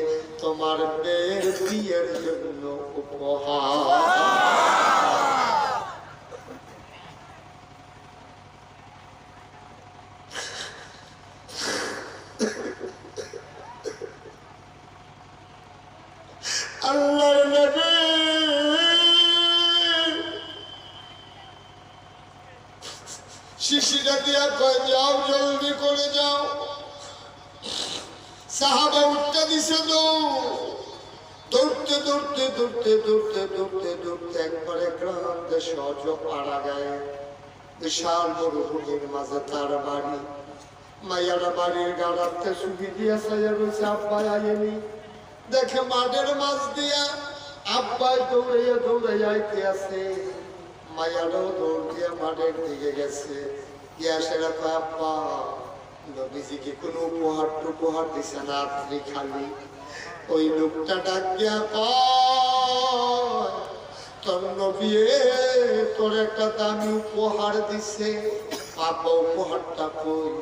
তোমার মেয়ের বিয়ের জন্য উপহার। আল্লাহর নবী শিশিটা দিয়া কয় যাও জলদি করে যাও। সাহাবা উঠতে দিছে দৌড়তে দৌড়তে দৌড়তে দৌড়তে দৌড়তে দৌড়তে একবারে গ্রামে সহজ পাড়া গায়ে বিশাল মরুভূমির মাঝে তার বাড়ি। মাইয়ারা বাড়ির গাড়াতে সুখী দিয়া সাইয়া রয়েছে। আব্বা আইনি দেখে মাঠের মাছ দিয়া আব্বাই দৌড়াইয়া দৌড়াইয়া আইতে আছে। মাইয়ারাও দৌড় দিয়া মাঠের দিকে গেছে। গিয়া সেরা কয় আব্বা নবীজিকে কোনো উপহার দিছে না, রাত্রি খালি। ওই লোকটা ডাক দিয়া কয় তোর নবী তোর একটা দামি উপহার দিছে। আব্বা উপহারটা কই?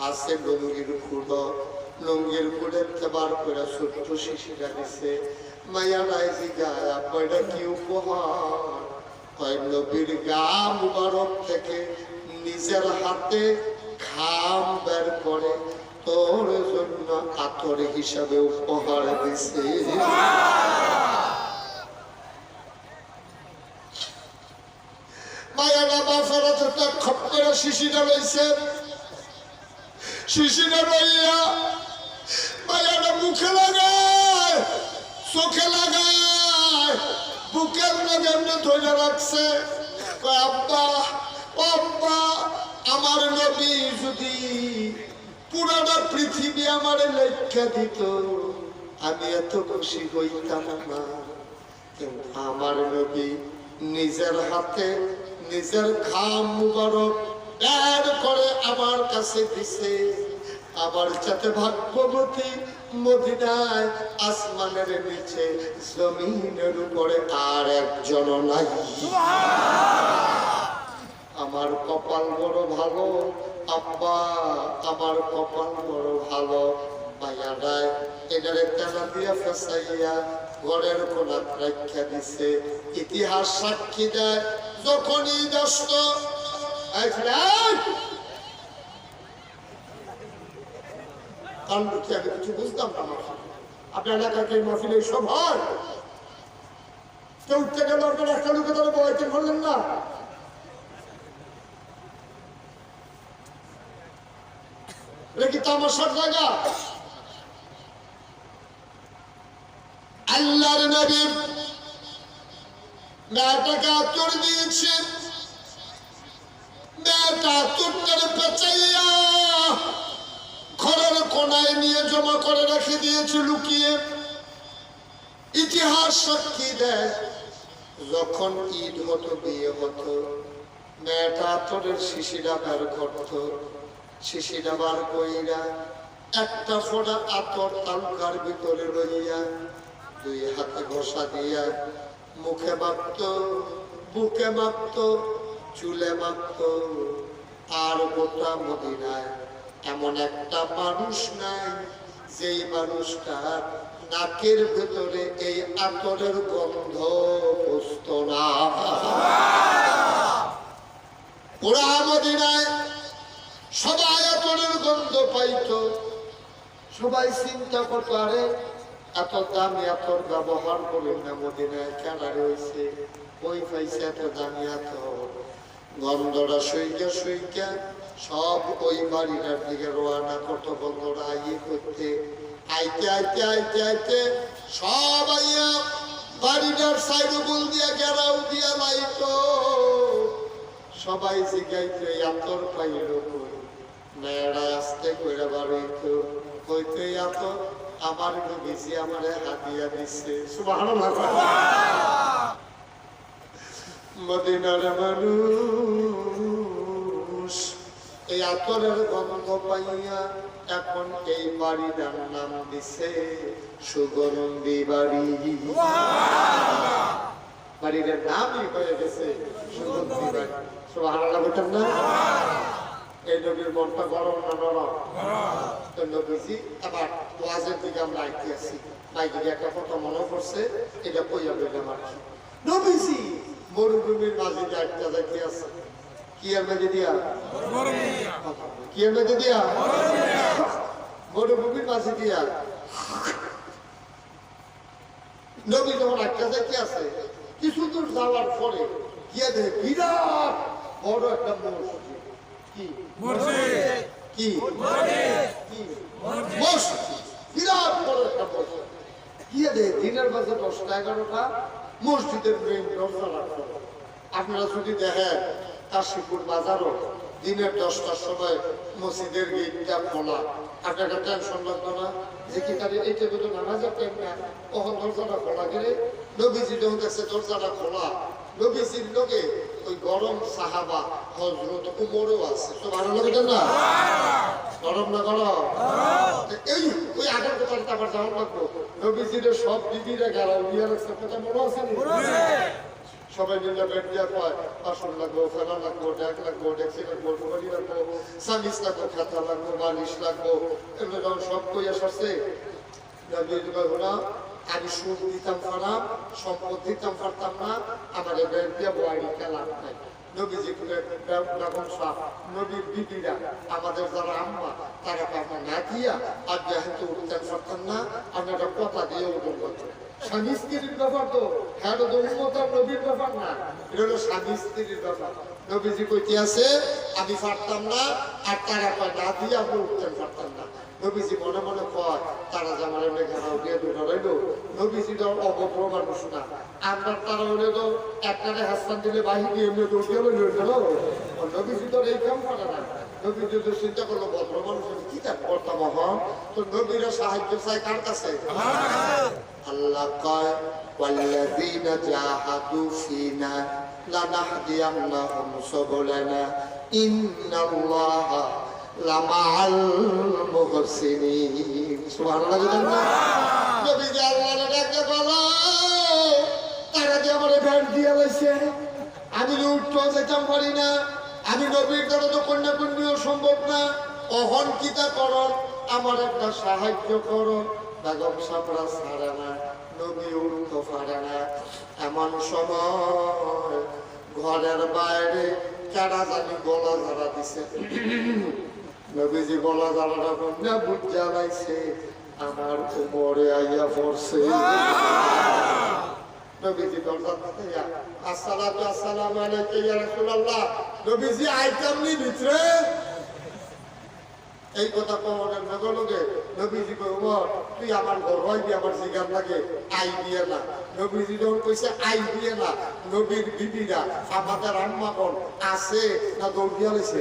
আছে লুঙ্গির খুঁড়ো, লুঙ্গির খুঁড়ে বার করে ছোট্ট শিশিটা দিছে। মাইয়া রাইজি গায় আব্বা এটা কি উপহার? কয় নবীর গা মুবারক থেকে নিজের হাতে ঘাম বের করে তোর জন্য আতর হিসাবে উপহার দিছে। মায়েরা বাফারা তো খপ করে শিশিটা রয়েছে। শিশিটা রইয়া মায়েরা মুখে লাগায়, চোখে লাগায়, বুকের মধ্যে এমনি ধরে রাখছে। আব্বা আব্বা আমার নবী যদি পুরাটা পৃথিবী আমার লেখা দিত আমি এত খুশি হইতাম না। কিন্তু আমার নবী নিজের হাতে নিজের ঘাম মুবারক বের করে আমার কাছে দিছে। আবার যাতে ভাগ্যবতী মদিনায় আসমানের নিচে জমিনের উপরে আর একজন নাই। আমার কপাল বড় ভালো আব্বা, আমার কপাল বড় ভালো। মায়ারায় এটারে টানা দিয়া ফেসাইয়া ঘরের কোনা রাখা দিছে। ইতিহাস সাক্ষী দেয় যখনই দষ্ট আমি কিছু বুঝতাম না। আপনার এলাকাকে মহফিলে সব হয়, কেউ উঠতে গেল আপনার একটা লোকে তারা বয়তে বললেন না। এটা কি তামাশার জায়গা? আল্লাহর নবী মেয়েটাকে আতর দিয়েছে। মেয়েটা আতরটারে পেঁচাইয়া ঘরের কোনায় নিয়ে জমা করে রেখে দিয়েছে লুকিয়ে। ইতিহাস সাক্ষী দেয় যখন ঈদ হতো, বিয়ে হতো, মেয়েটা আতরের শিশিটা বের করত। শিশিটা বার কইরা একটা ফোঁটা আতর তালুকার ভিতরে লইয়া দুই হাতে ঘষা দিয়া মুখে মাখত, বুকে মাখত, চুলে মাখত। আর গোটা মদিনায় এমন একটা মানুষ নাই যেই মানুষটা নাকের ভেতরে এই আতরের গন্ধ বসত না। পুরা মদিনায় সবাই আতরের গন্ধ পাইত। সবাই চিন্তা করতো আরে এত দামি আতর ব্যবহার করি না মদিনায় কেনা রয়েছে ওই পাইছে এত দামি আতর গন্ধরা সইকা সব ওই বাড়িটার দিকে রোয়ানা কত বন্ধুরা ইয়ে করতে আইতে সব আইয়া বাড়িটার সাইড বল দিয়া গেরাও দিয়া লাইতো সবাই জিগাইতো আতর পাইল কই মেয়েরা আসতে কইরা বাড়িতো কইতে আতর আমার নবীজি আমারে হাদিয়া দিছে সুবহানাল্লাহ মদিনার মানুষ এই আতরের গন্ধ পাইয়া এখন এই বাড়ির নাম দিছে সুগন্ধি বাড়ি বাড়ির নামই হয়ে গেছে সুগন্ধি বাড়ি সুবহানাল্লাহ বলতেন না এই নবীর মনটা গরম না নরম তো নবীজি আবার ওয়াজের দিকে আমরা আইতে আসি মাইকে একটা কথা মনে পড়ছে এটা কইয়া বললাম আর কি নবীজি মরুভূমির মাঝে একটা যাইতে আছে কি এর মধ্যে দিয়া কি এর মধ্যে দিয়া মরুভূমির মাঝে দিয়া নবী যখন একটা যাইতে আছে কিছু দূর যাওয়ার পরে গিয়ে দেখে বিরাট বড় একটা মসজিদ কি মসজিদ কি মসজিদ বিরাট বড় একটা মসজিদ গিয়ে দেখে দিনের বাজে 10টা 11টা মসজিদের মেইন দরজা রাখা আপনারা যদি দেখেন কাশীপুর বাজারও দিনের 10টার সময় মসজিদের গেটটা খোলা আপনার একটা টেনশন লাগতো না যে কি তাদের এইটা বলে নামাজের টাইম না কখন দরজাটা খোলা গেলে নবীজি যখন দেখছে দরজাটা খোলা নবীজির লোকে ওই গরম সাহাবা হযরত উমরও আছে তো ভালো লাগে না গরম না গরম এই ওই আগের কথাটা আবার যাওয়ার লাগবো নবীজির সব বিবিরা গেল বিয়ে রাখছে কথা মনে আছে সবাই মিলে বেড দিয়া কয় বাসন লাগবো ফেলা লাগবো ডেক লাগবো ডেক্সি লাগবো টুকালি লাগবো সামিস লাগবো খাতা লাগবো বালিশ লাগবো এগুলো যখন সব কইয়া সরছে আমি সুদ দিতাম পারাম সম্পদ দিতাম পারতাম না আমার বেড দিয়া বয়ারি খেলা নাই নবীজি বেগম সাহ নবীর বিবিরা আমাদের যারা আম্মা তারা আমরা না দিয়া আর যেহেতু উঠতে পারতাম না আমরা একটা কথা দিয়ে উঠতে পারতাম স্বামী স্ত্রীর ব্যাপার তো হ্যাঁ তো উম্মতের নবীর ব্যাপার না এটা হলো স্বামী স্ত্রীর ব্যাপার নবীজি কইতে আছে আমি পারতাম না আর তারা কয় না দিয়ে আমরা উঠতে পারতাম না নবীজি মনে মনে কয় তারা যে আমার এমনি ঘেরাও দিয়ে ধরাইল নবীজিটা অবপ্র মানুষ না আমরা তারা হলে তো একটারে হাসপান দিলে বাহিনী এমনি দৌড়িয়ে হলো নবীজি তো এই কাম করে না নবীজি তো চিন্তা করলো ভদ্র মানুষ কি তার করতাম হন তো নবীরা সাহায্য চায় কার কাছে আল্লাহ কয় ওয়াল্লাযীনা জাহাদু ফীনা লানাহদিয়ান্নাহুম সুবুলানা ইন্নাল্লাহা লামাআল মুহসিনিন সুবহানাল্লাহ নবীজি আল্লাহর ডাকে বলো তারা যে আমারে ভ্যাট দিয়া লাইছে আমি উঠতে যেতাম পারি না আমি নবীর দ্বারা তো কন্যা কন্যাও সম্ভব না অহন কিতা করো আমার একটা সাহায্য করো বেগম সাবরা ছাড়ে না নবী উঠতে পারে না এমন সময় ঘরের বাইরে কেডা জানি গলা ঝাড়া দিছে নবীজি গলা ঝাড়াটা কন্যা বুঝ জ্বালাইছে আমার কোমরে আইয়া পড়ছে নবীজি দরজা থেকে আসসালামু আলাইকুম ইয়া রাসূলুল্লাহ নবীজি আইতাম নি ভিতরে এই কথা কওয়ার লগে লগে নবীজি কই ওমর তুই আমার ঘর হইবি আমার জিগার লাগে আই দিয়ে না নবীজি যখন কইছে আই দিয়ে না নবীর বিবিরা আমাদের আম্মাগণ আছে না দৌড় দিয়া লইছে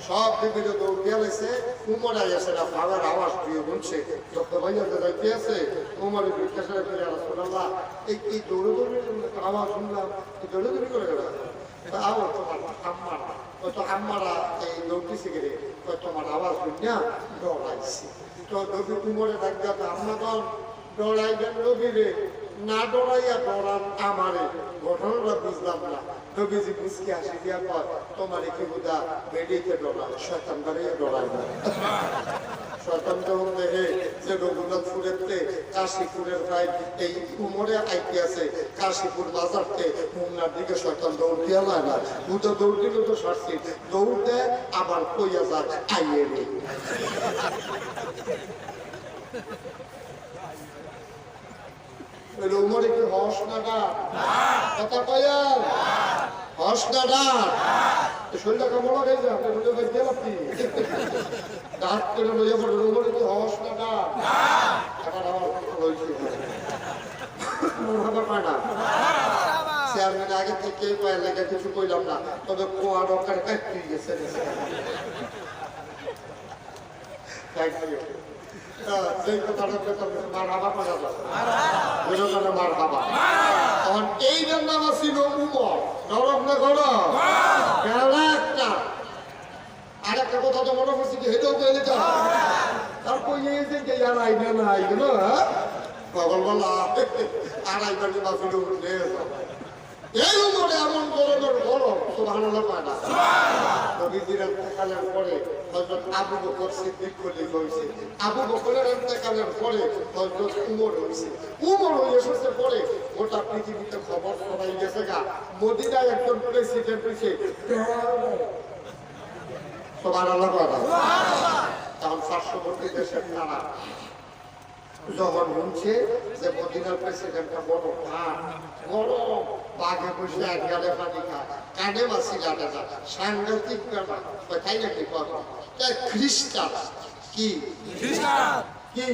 সব বিবিরা দৌড় দিয়া লইছে উমর আইছে না পাওয়ার আওয়াজ দিয়ে বলছে যত ভাইয়া যাইতে আছে উমরের জিজ্ঞাসা করে ইয়া রাসূলুল্লাহ এই দৌড়ে দৌড়ে আওয়াজ শুনলাম দৌড়ে দৌড়ে করে গেল তাও তোমার আম্মারা ওই তো আম্মারা এই দৌড়তেছে গেলে তোমার আওয়াজ শুনিয়া ডরাইছে তো নবী কুমরে থাকবে আম্মাগণ ডরাইবেন নবীরে না ডরাইয়া ডরান আমারে ঘটনাটা বুঝলাম না নবীজি বুঝকে আসি দিয়া কয় তোমার কি বুঝা বেডিকে ডরায় শয়তান বাড়িয়ে ডরায় না শয়তান যখন দেখে যে রঘুনাথপুরেতে কাশীপুরের ভাই এই উমরে আইতে আছে কাশীপুর বাজারতে মুন্নার দিকে শয়তান দৌড় দিয়া না দুটো দৌড় দিল তো সারছি দৌড় দেয় আবার কইয়া যায় আইয়ে রে ওই উমরে কি হস না ডাক কথা কয়াল হস না ডাক শরীরটা কেমন লাগাই যায় আপনি বলে ভাই গেল আপনি ডাক করে লইয়া পড়ে উমরে কি হস না ডাক এখন আমার হয়েছে মনে পায় না চেয়ারম্যান আগে থেকে কয়েক লেখা কিছু কইলাম না তবে কোয়া ডকার কাটি গেছে সেই কথাটা মার হাবা করা যাবে মার হাবা তখন এইটার নাম ছিল উমর নরম না গরম একটা আর একটা কথা তো মনে করছি কি হেঁটেও কইলে যা তারপর এই যে ইয়ার আইনা না আইগুলো হ্যাঁ পাগল বলা আড়াই বাড়ি বাসিল উঠলে এই উমরে এমন গরমের গরম সুবহানাল্লাহ পায় না নবীজির ইন্তেকালের পরে হযরত আবু বকর সিদ্দিক খলিফা হইছে আবু বকরের ইন্তেকালের পরে হযরত উমর হইছে উমর হয়ে এসেছে পরে গোটা পৃথিবীতে খবর ছড়াই গেছে গা মদিনায় একজন প্রেসিডেন্ট হইছে সুবহানাল্লাহ পায় না তখন পার্শ্ববর্তী দেশের নানা যখন শুনছে যে মদিনার প্রেসিডেন্টটা বড় খান বড় বাঘে বসে এক গালে পানি খা কানে মাসি গানে না সাংঘাতিক ব্যাপার তাই নাকি কথা খ্রিস্টান কি কি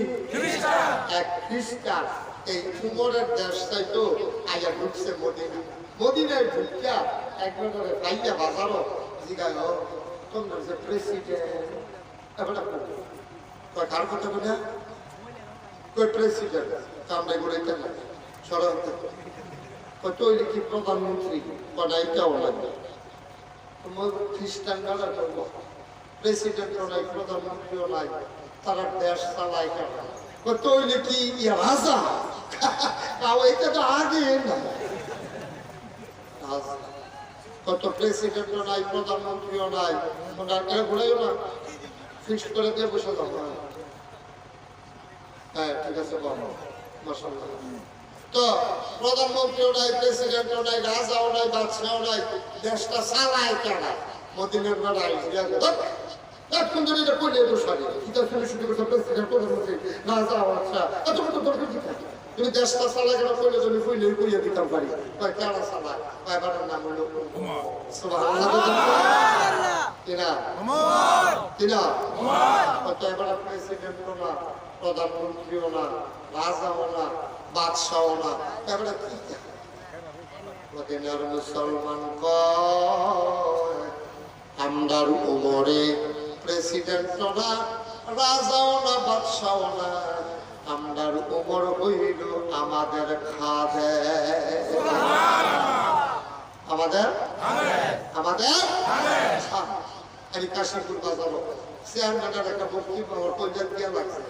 এক খ্রিস্টান এই উমরের দেশটাই তো আগে ঢুকছে মদিনা মদিনায় ঢুকিয়া একবার করে পাইয়া বাজারও জিগায় তোমার যে প্রেসিডেন্ট এবার কার কথা বলে কই প্রেসিডেন্ট কামড়ে করে কেন ষড়যন্ত্র কই তৈরি কি প্রধানমন্ত্রী কটাই কেমন লাগবে তোমার খ্রিস্টানরা করবো প্রেসিডেন্টও নাই প্রধানমন্ত্রীও নাই তারা দেশ চালায় কেন কই তৈরি কি রাজা তাও এটা তো আগে না কত প্রেসিডেন্টও নাই প্রধানমন্ত্রীও নাই ওনার বলেও না ফিক্সড করে দিয়ে বসে যাবো হ্যাঁ ঠিক আছে বাবা মাশাআল্লাহ তো প্রধানমন্ত্রীও নাই প্রেসিডেন্টও নাই রাজাও নাই বাদশাও নাই দেশটা চালায় কেনা মদিনার বেড়াই এখন যদি এটা করলে তো সারি এটা শুনে শুনে করছে প্রেসিডেন্ট প্রধানমন্ত্রী রাজা বাদশা এত কত দরকার কি থাকে তুমি দেশটা চালায় কেন করলে তুমি কইলে কইয়া দিতাম পারি কয় কেনা চালায় কয় বাবার নাম হলো সুবহানাল্লাহ কিনা কিনা কত এবার প্রেসিডেন্টও না প্রধানমন্ত্রীও না রাজাও না বাদশাও না এবারে কি মদিনার মুসলমান কয় আমদার উমরে প্রেসিডেন্টও না রাজাও না বাদশাও না আমদার উমর হইল আমাদের খাদে আমাদের আমাদের আমি কাশীপুর বাজারও চেয়ারম্যানের একটা বক্তব্য আমার পঞ্চায়েত গিয়ে লাগছে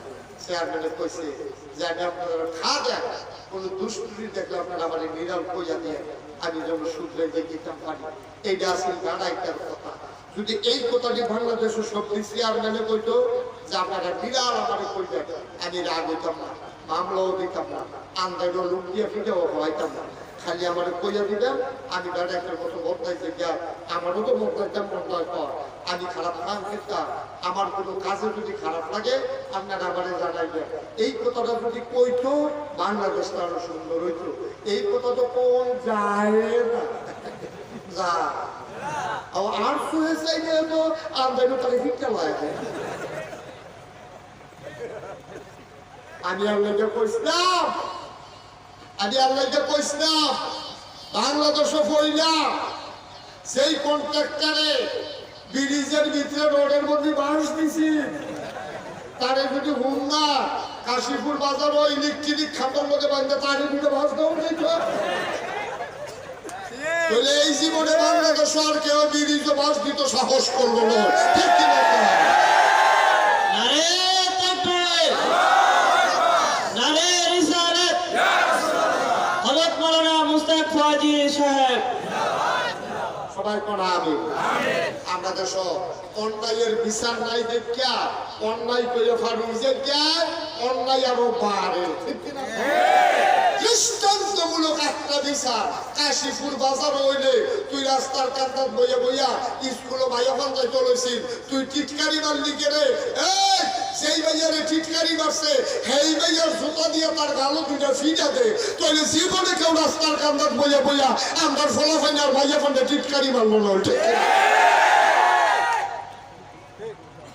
চেয়ারম্যানে কইছে যে আমি আপনারা খাদে কোনো দুষ্টুরি দেখলে আপনারা আমার নিরাল কইয়া দিয়ে আমি যেন শুধরে দিতাম পারি এইটা আসলে গাড়াইটার কথা যদি এই কথাটি বাংলাদেশের সব চেয়ারম্যানে কইতো যে আপনারা বিরাল আমার কইতেন আমি রাগ হইতাম না মামলাও দিতাম না আন্দাজও লোক দিয়ে ফিরেও হইতাম না খালি আমার কইয়া দিতাম আমি গাড়াইটার মতো বদলাইতে গিয়া আমারও তো বদলাইতাম বদলার পর আমি খারাপ কাজ করতাম আমার কোনো কাজে যদি খারাপ লাগে আপনারা আমারে জানাইবেন এই কথাটা যদি কইতো বাংলাদেশটা আরো সুন্দর হইতো এই কথা তো কোন যায় না যা আর শুয়ে চাইলে তো আমদানি তাকে ফিরতে লাগে আমি আল্লাহকে কইছিলাম বাংলাদেশও পড়িলাম সেই কন্ট্রাক্টরে ব্রিজের ভিতরে রোডের মধ্যে বাঁশ দিছি তারে যদি হুম না কাশীপুর বাজার ও ইলেকট্রিক খাতার মধ্যে বাঁধতে তারে দুটো বাঁশ দেওয়া দেখো বলে এই জীবনে বাংলাদেশ আর কেউ ব্রিজ বাঁশ দিত সাহস করলো না ঠিক কি না সবাই কোনা আমি আমরা দেশ অন্যায়ের বিচার নাই দেখিয়া অন্যায় করে ফারুক যে অন্যায় আরো বাড়ে ঠিক কিনা দৃষ্টান্তমূলক হলো একটা বিচার কাশীপুর বাজার হইলে তুই রাস্তার কান্দাত বইয়া বইয়া স্কুলে ভাই ওখান থেকে চলেছিস তুই টিটকারি মারলি কে রে এই সেই ভাইয়ারে টিটকারি মারছে সেই ভাইয়ার জুতা দিয়ে তার গালো দুইটা ফিটা দে তাহলে জীবনে কেউ রাস্তার কান্দাত বইয়া বইয়া আমার ফলাফাইন আর ভাইয়া ফান্ডে টিটকারি মারলো না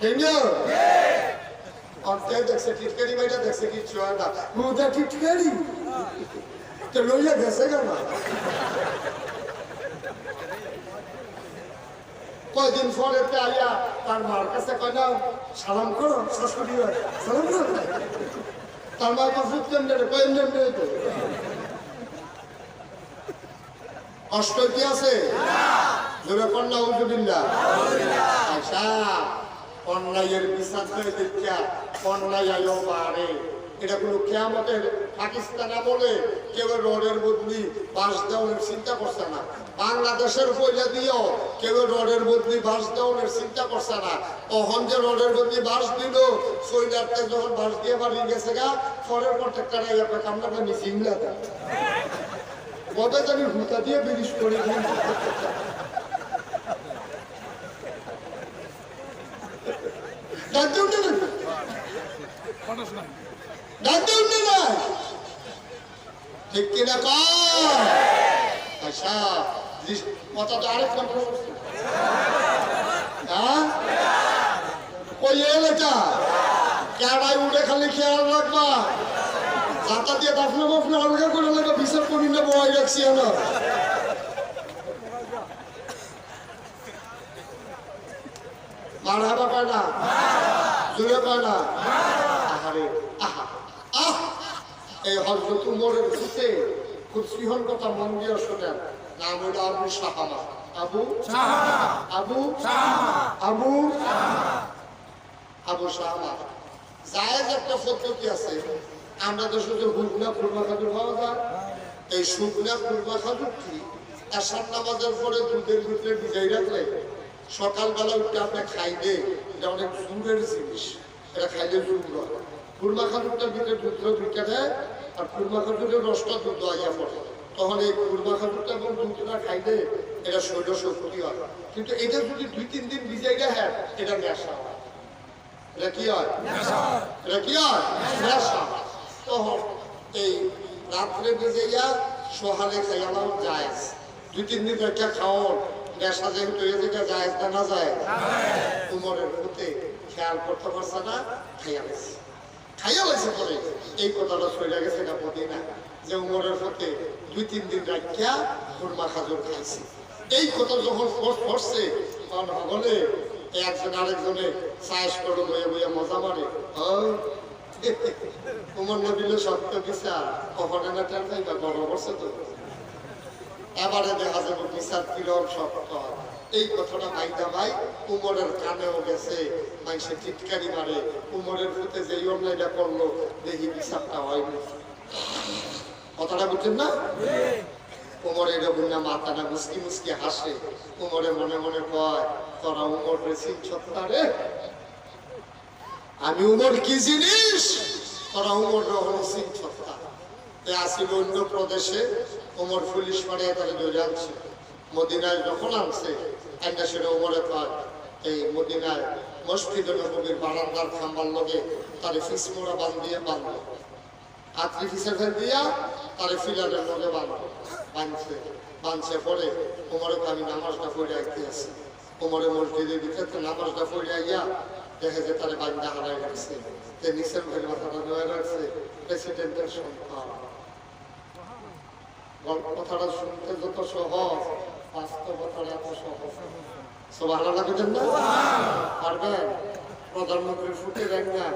ঠিক অন্যায় দেখছে টিটকারি ভাইটা দেখছে কিচ্ছু হয় না ওটা টিটকারি তো লইয়া গেছে কেন কয়দিন পরে আইয়া তার মার কাছে কয় না সালাম করো শাশুড়ি সালাম করো তার মা কফুত কেমনে কয়েন তো কষ্ট কি আছে জোরে কন্যা উজুবিল্লাহ আচ্ছা অন্যায়ের বিচার করে দেখা অন্যায় আয়ো পারে এটা কোনো কিয়ামতের পাকিস্তান আমলে কেউ রডের বদলি বাস দেওয়ার চিন্তা করছে না বাংলাদেশের পয়লা দিয়েও কেউ রডের বদলি বাস দেওয়ার চিন্তা করছে না তখন যে রডের বদলি বাস দিল সৈন্যকে যখন বাস দিয়ে বাড়ি গেছে গা ফরের প্রত্যেকটা আমরা নিচে ইংলাতে কবে জানি হুতা দিয়ে ব্রিটিশ করে ঠিক কিনা আচ্ছা কথা তো আরেক কই এলাকা কেড়াই উঠে খালি খেয়াল রাখবা যাতা দিয়ে দাফনে বাফনে আলগা করে লাগা বিচার করি না বয় রাখছি না মারহাবা পায় না জুড়ে পায় না আহারে আহা আহ এই হযরত উমরের ফুতে খুব সিহন কথা মন দিয়ে শোনেন নাম হলো আবু সাহামা আবু সাহামা জায়েজ একটা পদ্ধতি আছে আমরা তো শুধু হুকনা খুরমা খাজুর খাওয়া যায় এই শুকনা খুরমা খাজুর কি এশার নামাজের পরে দুধের ভিতরে ভিজাই রাখলে সকালবেলা উঠে আপনি খাইলে এটা অনেক জুরের জিনিস এটা খাইলে জুর হয় খুরমা খাজুরটার ভিতরে দুধ ঢুকে দেয় আর খুরমা খাজুরের রসটা দুধ আইয়া পড়ে তখন এই খুরমা খাজুরটা এবং দুধটা খাইলে এটা শরীর শক্তি হয় কিন্তু এটা যদি 2-3 দিন ভিজাই রাখে এটা নেশা হয় এটা কি হয় নেশা তখন এই রাত্রে ভিজাইয়া সহালে খাইয়ালাম যায় 2-3 দিন একটা খাওয়ার নেশা যেহেতু এ দিকে যায় না যায় উমরের ফুতে খেয়াল করতে পারছে না খাইয়া লাগছে পরে এই কথাটা সইয়া গেছে না মদিনা যে উমরের ফুতে 2-3 দিন রাখিয়া খুরমা খাজুর খাইছে এই কথা যখন পড়ছে তখন বলে একজন আরেকজনে সাইজ করে বইয়া বইয়া মজা মারে উমর নবীলে সত্য বিচার কখনো না টের পাইবা গর্ব করছে তো এবারে দেখা যাবে বিচার কিরম শক্ত এই কথাটা ভাইদা ভাই উমরের কানেও গেছে মানুষের টিটকারি মারে উমরের ফুতে যে অন্যায়টা করলো দেখি বিচারটা হয়নি কথাটা বুঝছেন না উমরে এরকম না মাথাটা মুসকি মুসকি হাসে উমরে মনে মনে কয় তোরা উমর রে চিনছত্তা রে আমি উমর কি জিনিস তোরা উমর রে হলো চিনছত্তা আসিল অন্য প্রদেশে উমর পুলিশ পাড়িয়ে তারা ধরে আনছে মদিনায় যখন আনছে একটা সেটা উমরে পায় এই মদিনায় মসজিদে নববীর বারান্দার খাম্বার লগে তারে ফিস মোড়া বাঁধলো আত্রি ফিসে ফেল দিয়া তারে ফিলারের লগে বাঁধছে পরে উমরে আমি নামাজটা পড়ে আইতে আছি উমরে মসজিদের ভিতরে নামাজটা পড়ে আইয়া দেখে যে তারে বান্ধা হারাই রাখছে নিচের ঘরে মাথাটা ধরে রাখছে প্রেসিডেন্টের সন্তান কথাটা শুনতে যত সহজ বাস্তবতাটা এত সহজ সুবহানাল্লাহ বুঝেন না পারবেন প্রধানমন্ত্রীর ফুটে দেন না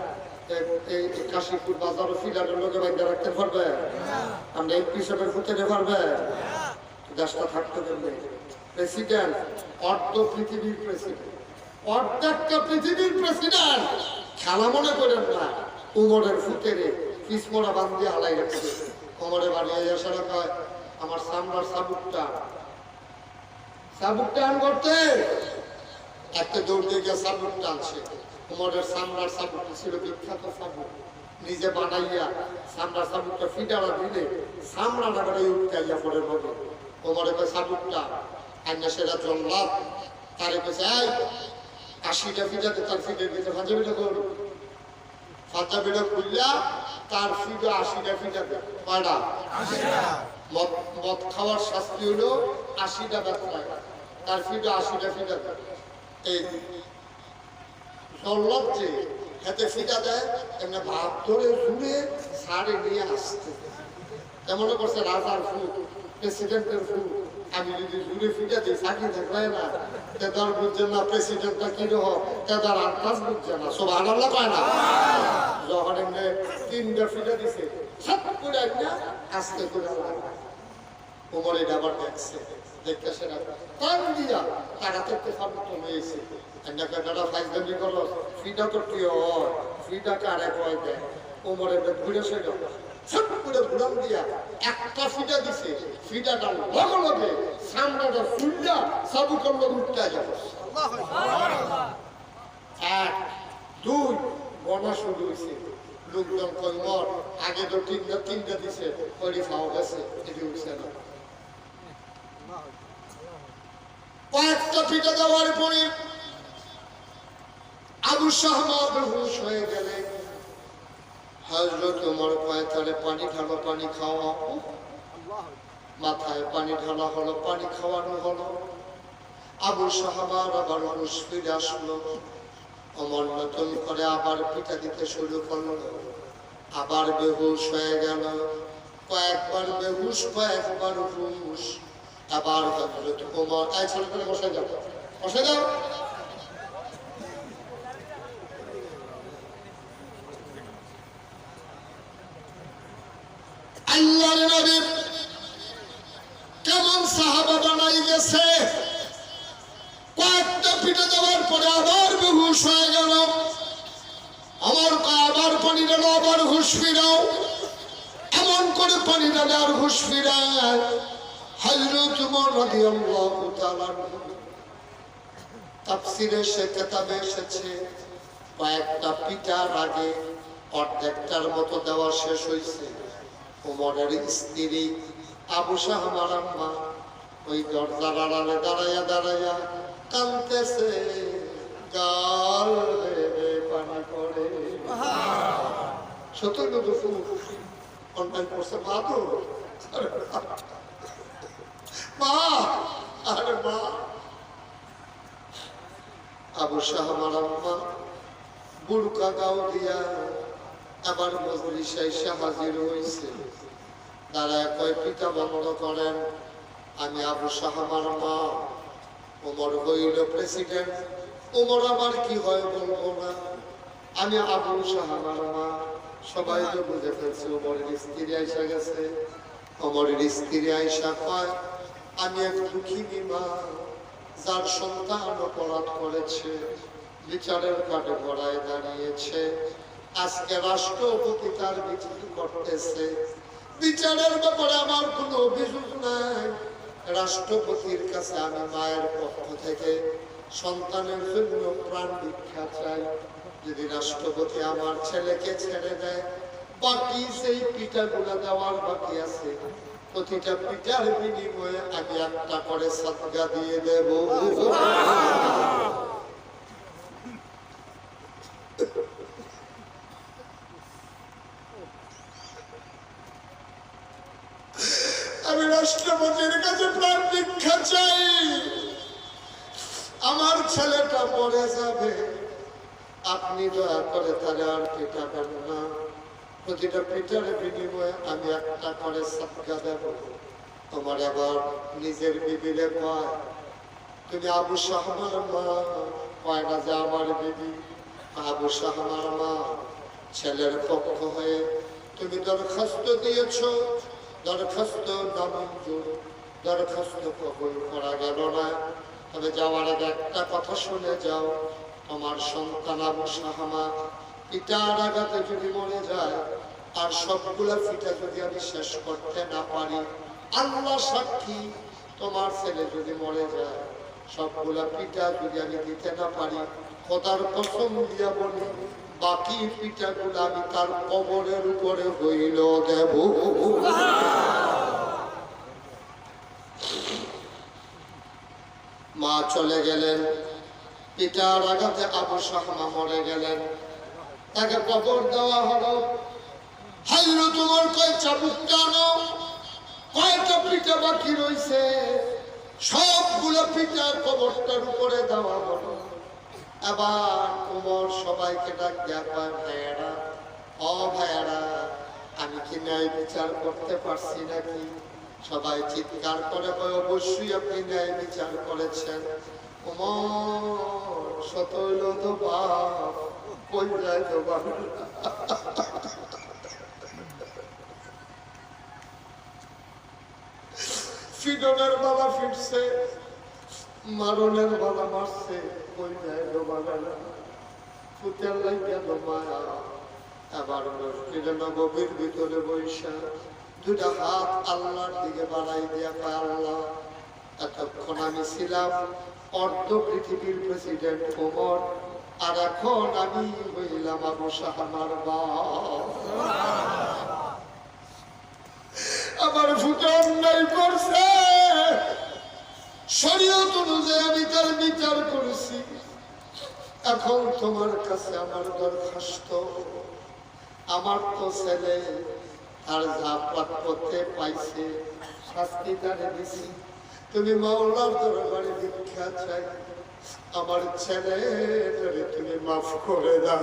এই কাশীপুর বাজার ফিলারের লোকে বাইন্দা রাখতে পারবে আমরা এমপি হিসেবে ফুটে দিতে পারবে দেশটা থাকতে পারবে প্রেসিডেন্ট অর্ধ পৃথিবীর প্রেসিডেন্ট অর্ধেকটা পৃথিবীর প্রেসিডেন্ট খেলা মনে করেন না উমরের ফুটেরে পিসমোড়া বান্ধিয়ে হালাই রাখছে উমরে বাড়িয়ে আসার কয় আমার সামনার সাবুক টান করতে একটা দৌড় দিয়ে গিয়ে সাবুক টানছে উমরের সামনার সাবুক ছিল বিখ্যাত সাবুক নিজে বানাইয়া সামরা সাবুকটা ফিটারা দিলে সামরা না করে উঠকাইয়া পড়ে হবে ওমরে কয় সাবুকটা আইনা সেটা জল্লাদ তারে কইছে এই 80টা ফিটাতে তার ফিটের ভিতরে পাঞ্জাবিটা করো পাঞ্জাবিটা খুললা তার ফিটে 80টা ফিটাতে কয়টা 80টা মদ খাওয়ার শাস্তি হলো 80টা ব্যথা তার ফিটে 80টা ফিটাতে এই জল্লাদ যে হাতে ফিটা দেয় এমনি ভাত ধরে জুড়ে সারে নিয়ে আসতে এমন করছে রাজার ফুট প্রেসিডেন্টের ফুট আমি যদি জুড়ে ফিটা দিই চাকরি থাকবে না তেদার বুঝছে না প্রেসিডেন্টটা কি রহ তেদার আন্দাজ বুঝছে না সব আনাল্লা পায় না যখন এমনি 3টা ফিটা দিছে সব করে না আস্তে করে ওমর এটা আবার দেখছে দেখতে সেটা তার দিয়া টাকা থেকে সাবুক হয়েছে একটা কাটাটা ফাইজলামি করো ফিটা তো কি হয় ফিটা কারে কয় দেয় ওমরের ঘুরে সেটা সব করে ঘুরাম দিয়া একটা ফিটা দিছে ফিটাটা লগে লগে সামনেটা ফুলটা সাবুকের লোক উঠতে যাবে 1 2 বনা শুরু হয়েছে লোকজন কই মর আগে তো 3টা দিছে ওই খাওয়া গেছে এটি উঠছে না কয়েকটা ফিটা দেওয়ার পরে আবু শাহমা বেহুশ হয়ে গেলে হযরত ওমর কয় তাহলে পানি ঢালো পানি খাওয়া মাথায় পানি ঢালা হলো পানি খাওয়ানো হলো আবু শাহমার আবার হুঁশ ফিরে আসলো ওমর নতুন করে আবার পিঠা দিতে শুরু করলো আবার বেহুশ হয়ে গেল কয়েকবার বেহুশ কয়েকবার হুঁশ আবার হযরত ওমর এই ছোট করে বসে যাও আল্লাহর নবী কেমন সাহাবা বানাই গেছে কয়েকটা পিঠে দেওয়ার পরে আবার বেহুশ হয়ে গেল আমার আবার পানি ডালো আবার হুঁশ ফিরাও এমন করে পানি ডালে আর হুঁশ ফিরায় হযরত ওমর রাদিয়াল্লাহু তাআলা তাফসীরে সে কিতাবে এসেছে কয়েকটা পিঠার আগে অর্ধেকটার মতো দেওয়া শেষ হয়েছে ওমরের স্ত্রী আবু শাহমার আম্মা ওই দরজার আড়ালে দাঁড়াইয়া কাঁদতেছে গাল বেয়ে পানি পড়ে সত্য দুঃখ অন্যায় করছে মা তো মা আরে মা আবু শাহমার আম্মা বুড়কা গাও দিয়া আবার মজলিসে এসে হাজির হয়েছে তারা কয় পিতা বন্ধ করেন আমি আবু শাহমার মা ওমর হইল প্রেসিডেন্ট ওমর আবার কি হয় বলবো না আমি আবু শাহমার মা সবাই তো বুঝে ফেলছে ওমরের স্ত্রী আইসা গেছে ওমরের স্ত্রী আইসা কয় আমি এক দুঃখিনী মা যার সন্তান অপরাধ করেছে বিচারের কাঠে গড়ায় দাঁড়িয়েছে আজকে রাষ্ট্রপতি তার বিচার করতেছে বিচারের ব্যাপারে আমার কোনো অভিযোগ নাই রাষ্ট্রপতির কাছে আমি মায়ের পক্ষ থেকে সন্তানের জন্য প্রাণ ভিক্ষা চাই যদি রাষ্ট্রপতি আমার ছেলেকে ছেড়ে দেয় বাকি সেই পিঠাগুলা দেওয়ার বাকি আছে প্রতিটা পিঠার বিনিময়ে আমি একটা করে সাদকা দিয়ে দেব আমি রাষ্ট্রপতির কাছে প্রাণ ভিক্ষা চাই আমার ছেলেটা মরে যাবে আপনি দয়া করে তাহলে আর পিঠাবেন না প্রতিটা পিঠার বিনিময়ে আমি একটা করে সাদকা দেব তোমার আবার নিজের বিবিলে কয় তুমি আবু শাহমার মা কয় না যে আমার বিবি আবু শাহমার মা ছেলের পক্ষ হয়ে তুমি দরখাস্ত দিয়েছ দরখাস্ত নামঞ্জুর দরখাস্ত কবুল করা গেল না তবে যাওয়ার আগে একটা কথা শুনে যাও তোমার সন্তান আবু শাহমা পিতার আঘাতে যদি মরে যায় আর সবগুলা পিঠা যদি আমি শেষ করতে না পারি আল্লাহ সাক্ষী তোমার ছেলে যদি মরে যায় সবগুলা পিঠা যদি আমি দিতে না পারি খোদার কসম দিয়া বলি বাকি পিঠাগুলো আমি তার কবরের উপরে হইল দেব। মা চলে গেলেন, পিতার আঘাতে আবু শাহমা মরে গেলেন, তাকে কবর দেওয়া হলো। হাইলো তোমার কয় চাবুক টানো, কয়টা পিঠা বাকি রয়েছে, সবগুলো পিঠার কবরটার উপরে দেওয়া হলো। আবার তোমার সবাইকে ডাক দেয়া, ভাইয়ারা, ও ভাইয়ারা, আমি কি ন্যায় বিচার করতে পারছি নাকি? সবাই চিৎকার করে কয়, অবশ্যই আপনি ন্যায় বিচার করেছেন। ওমর সতইল তো বাপ, কই যায় তো বাপ। ফিডনের বাবা ফিরছে, মারনের বাবা মারছে, কই যায় তো বাবা। ফুটের লাগিয়া তো মায়া। আবার মসজিদে নববীর ভিতরে বৈশা দুটা হাত আল্লাহর দিকে বাড়াই দিয়া পায়, আল্লাহ, এতক্ষণ আমি ছিলাম অর্ধ পৃথিবীর প্রেসিডেন্ট ওমর, আর এখন আমি হইলাম আবু শাহমার বাপ। আমার ফুটে অন্যায় করছে, শরীয়ত অনুযায়ী আমি তার বিচার করেছি। এখন তোমার কাছে আমার দরখাস্ত, আমার তো ছেলে আর যা প্রাপ্যতে পাইছে শাস্তি তারে দিছি, তুমি মাওলার দরবারে ভিক্ষা চাই, আমার ছেলেটারে তুমি মাফ করে দাও।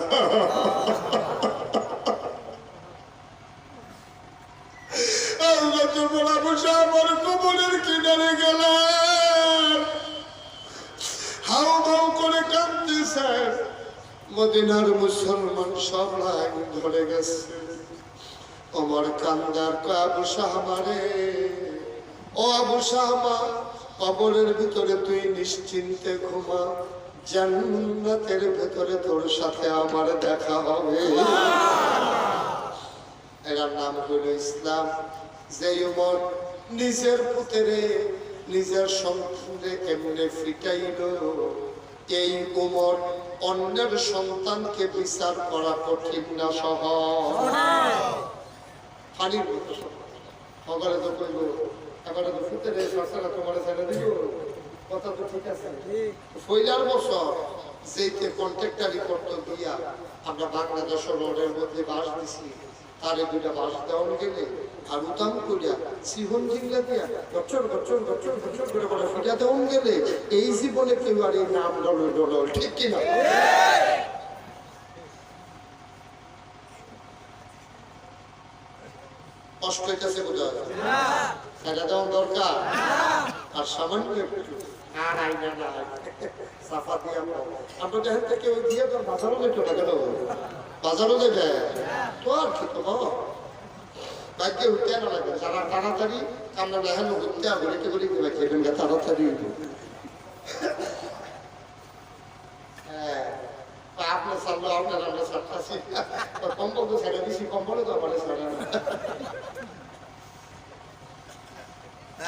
আল্লাহ তোমার আবু শাহমার কবরের কিনারে গেলেন, হাউ হাউ করে কাঁদতেছে। মদিনার মুসলমান সব লাইন ধরে গেছে। ওমর কান্দার কয়, আবু শাহমারে, ও আবু শাহমা, কবরের ভিতরে তুই নিশ্চিন্তে ঘুমা, জান্নাতের ভেতরে তোর সাথে আমার দেখা হবে। এর নাম হইল ইসলাম। যে ওমর নিজের পুত্রে নিজের সন্তানকে এমনি ফিটাইল, এই ওমর অন্যের সন্তানকে বিচার করা কঠিন না সহজ। পানির মতো সকালে তো কইল, এবারে তো ফুটে সরকার তোমার ছেড়ে দিল, কথা তো ঠিক আছে। ফইলার বছর যেতে কন্ট্রাক্টারি করতে দিয়া আমরা বাংলাদেশ রোডের মধ্যে বাস দিছি, তারে দুইটা বাস দেওয়ান গেলে আর উতাম করিয়া সিহন জিল্লা দিয়া গচ্ছর গচ্ছর গচ্ছর গচ্ছর করে বলে ফিটা দেওয়ান গেলে এই জীবনে কেউ আর এই নাম ডল ডল, ঠিক কিনা? কষ্ট হইতেছে বোঝা যায়, এটা দেওয়ার দরকার। আর সামান্য একটু আর আইনা না সাফা দিয়ে আমরা যেখান থেকে ওই দিয়ে তোর বাজারও যেত না, কেন বাজারও দেবে তো আর কি তো ভাগ্যে উঠতে না লাগবে। যারা তাড়াতাড়ি আমরা দেখেন উঠতে গড়িতে গড়িতে খেবেন তাড়াতাড়ি। হ্যাঁ আপনার সামনে আপনার আমরা ছাড়তেছি, কম্বল তো ছেড়ে দিছি, কম্বলে তো আমার ছাড়া।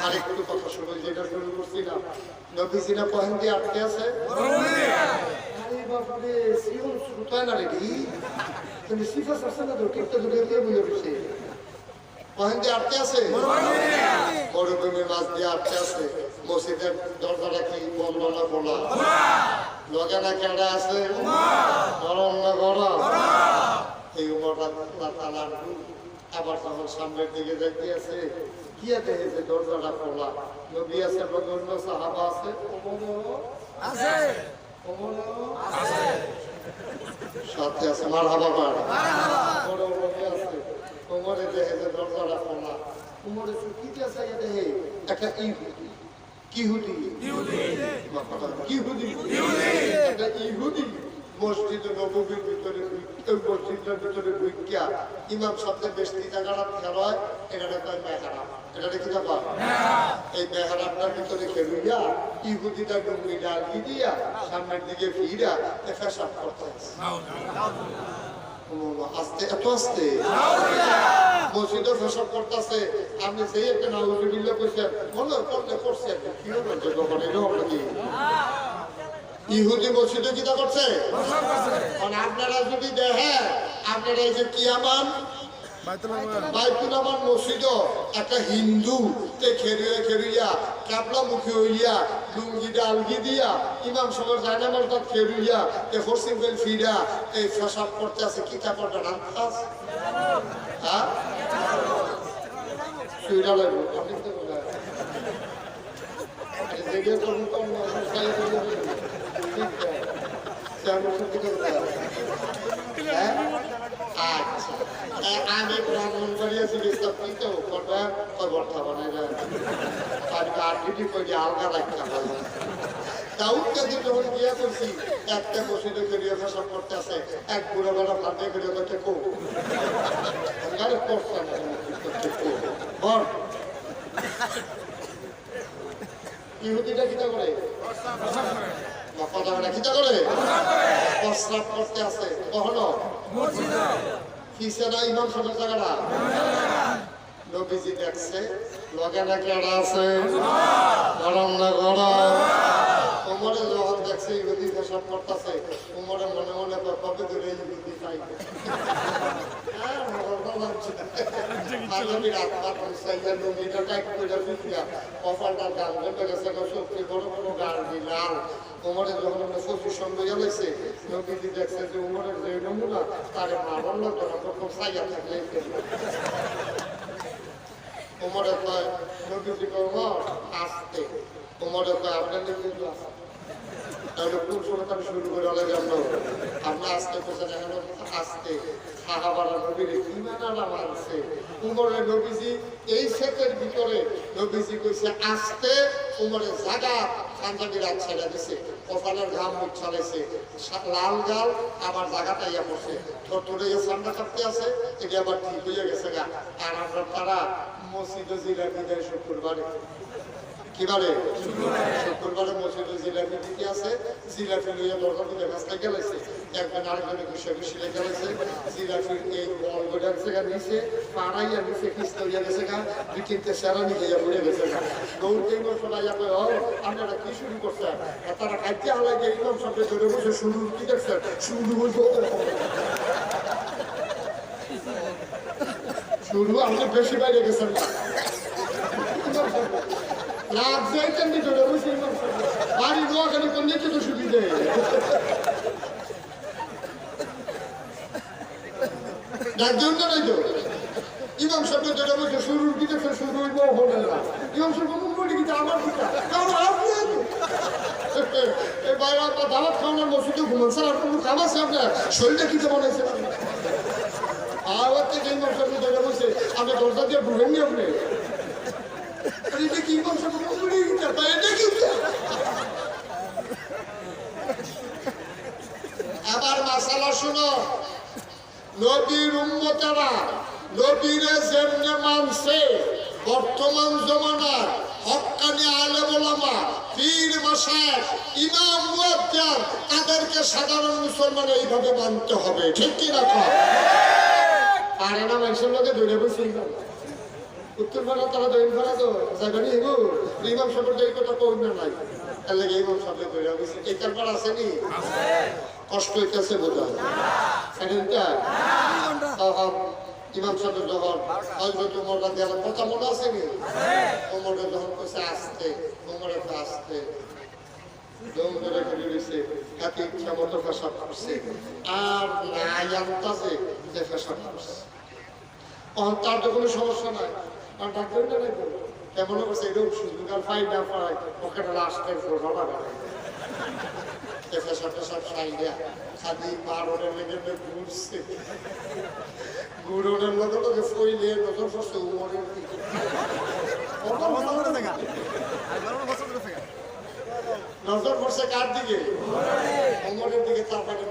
আরেকটু কথা শুনো, যেটা শুরু করছিলাম, নবীজিরা পহেন দিয়ে আটকে আছে। আরে বাপরে, সিওন সুতায় না রেডি, তুমি সিফা আসছে না তো, টিপটা ধরে দিয়ে বুঝে উঠছে। পহেন দিয়ে আটকে আছে, মরুভূমির মাছ দিয়ে আটকে আছে। মসজিদের দরজাটা কি বন্ধ না খোলা? লোকে না কেডা আছে, গরম না গরম? এই উমরটা তালা আবার তখন সামনের দিকে যাইতে আছে, গিয়ে দেখে যে দরজাটা খোলা। নবী আছে, অন্য সাহাবা আছে, সাথে আছে মারহাবা পাড়, বড় নবী আছে। উমরে দেখে যে দরজাটা খোলা, উমরে চুকিতে আছে, দেখে একটা ইহুদি, কিহুদি কিহুদি, একটা ইহুদি মসজিদে নববীর ভিতরে, ওই মসজিদের ভিতরে ঢুকিয়া ইমাম সাহেবের বেশি জায়গাটা খেলায়, এখানে কয় মেহরাব। এটা দেখি যাবা, এই মেহরাবটার ভিতরে খেলুইয়া ইহুদিটা ডুঙ্গি ডাল দিয়া সামনের দিকে ফিরা পেশাব করতে আস্তে, এত আস্তে মসজিদে পেশাব করতেছে। আপনি সেই একটা নাউজুবিল্লাহ কইছেন, মনে করলে করছেন, কি হবে যখন এরকম নাকি ইহুদি মসজিদে কিতা করছে? কারণ আপনারা যদি দেখেন, আপনারা এই যে কিয়ামান বাইতুল আমার মসজিদও একটা হিন্দু খেরুইয়া কাবলামুখী হইয়া লুঙ্গি ডালগি দিয়া ইমাম সবার জায়নামার তার খেরুইয়া হরসিং বেল ফিরা এই ফেসাব করতে আছে কিতাবটা নাম খাস হ্যাঁ সুইরা লাগবে আপনি তো বলেন রেডিও করুন কোন আচ্ছা আমি ব্রাহ্মণ করিয়া জিজ্ঞেস কিন্তু করবা খবর খাবানে আর কার্ডিটি করে আলগা রাখতে হয় দাউদ কাজে যখন গিয়া করছি একটা মসজিদে করিয়া ফেসাব করতে আছে এক বুড়ো বেড়া ফাঁদে করিয়া করতে কো গাড়ি করছে না বল ইহুদিটা কিতা করে কথাটা কিতা করে প্রস্রাব করতে আছে কখনো কিসে না ইমাম সাহেবের জায়গাটা নবীজি দেখছে লগে নাকি আড়া আছে গরম না গরম ওমরে যখন দেখছে ইহুদি পেশাব করতেছে ওমরে মনে মনে কবে ধরে ইহুদি চাই মানবীর আত্মা পৌঁছাইয়া নবীটা টাইট করে ফিরিয়া কপালটার গান ঘটে গেছে সত্যি বড় বড় গান লাল ওমরের যখন শশীর সঙ্গে গেলেছে নবীজি দেখছে যে ওমরের যে নমুনা তারে মারণ লাগতো না প্রথম সাইয়া থাকলে ওমরের কয় নবীজি ওমর আসতে ওমরের কয় আপনার কিন্তু আসতে তাহলে কোন সময় আমি শুরু করে অনেক জন্য আমরা আসতে কোথায় দেখেন আসতে সাহাবারা নবীরে কিমানারা মানছে উমরের নবীজি এই সেটের ভিতরে নবীজি কইছে আসতে উমরের জায়গা পাঞ্জাবি রাত ছেড়ে দিছে কপালের ঘাম মুখ ছাড়াইছে লাল গাল আবার জায়গাটা ইয়া পড়ছে থরথরে সামনে কাঁপতে আছে এটা আবার ঠিক হয়ে গেছে গা আর আমরা তারা মসজিদে জিলাপি দেয় শুক্রবারে কি বলে শুক্রবারে মসজিদে জিলাপি দিকে আছে জিলাপি লইয়া দরকার দিকে রাস্তায় গেলেছে একজন আরেকজনে ঘুষে ঘুষি লেগে গেছে জিলাপির এই বলগোটার থেকে নিচে পাড়াইয়া নিচে কিস্ত হইয়া গেছে গা দুই তিনটে সেরা নিচে পড়ে গেছে গা দৌড়তে শোনাইয়া কই ও আপনারা কি শুরু করছেন তারা খাইতে হালাই যে ইমাম সঙ্গে ধরে বসে শুরু কি দেখছেন শুরু বলবো শুরু আপনি বেশি বাইরে গেছেন না রাত যাইতেন নি ধরে বসে বাড়ি নোয়াখালী কোন দিকে তো সুবিধে ডাকজন তো নাই তো ইমাম সাহেব ধরে বসে শুরুর দিকে শুরু হইব হলে না ইমাম সাহেব মুম্বই কিন্তু আমার পিতা এই বাইরে আপনার দাওয়াত খাওয়ানোর মসজিদে ঘুমান স্যার আপনার কাম আছে আপনার শরীরটা কি কেমন আছে আওয়াজ থেকে ইমাম সাহেব ধরে বসে আপনি দরজা দিয়ে ঢুকেন নি আপনি আবার মাসালা শুনো নবীর উম্মতেরা নবীরে যেমনে মানছে বর্তমান জমানার হক্কানি আলেম ওলামা পীর মাশায়েখ ইমাম মুয়াজ্জিন তাদেরকে সাধারণ মুসলমান এইভাবে মানতে হবে ঠিক কি না পারে না মানুষের লোকে ধরে বসে উত্তর ভারত তারা দক্ষিণ ভারত জায়গানি এগো ইমাম সাহেবের এই কথা কই না নাই তার লাগে ইমাম সাহেব ধরে বসে এই কারবার আসেনি কষ্ট হইতেছে বোঝা সেটা ইমাম সাহেব যখন হযরত ওমর রাদিয়াল্লাহু আনহু কথা মনে আসেনি ওমরের যখন কইছে আসতে ওমরের তো আসতে দম ধরে ফেলে দিয়েছে এত ইচ্ছা মতো পেশাব করছে আর নাই আনতাছে যে পেশাব করছে তার তো কোনো সমস্যা নাই আর ডাক্তারটা নাই কেমন করছে এরকম সুযোগ ফাই না পায় ওখানে রাস্তায় ফোটা লাগায় পেশাবটা সব সাইডে খালি বারোটা লেগে ঘুরছে গুড়োনের লগে লগে ফইলে নজর পড়ছে উমরের দিকে নজর পড়ছে কার দিকে উমরের দিকে তারপরে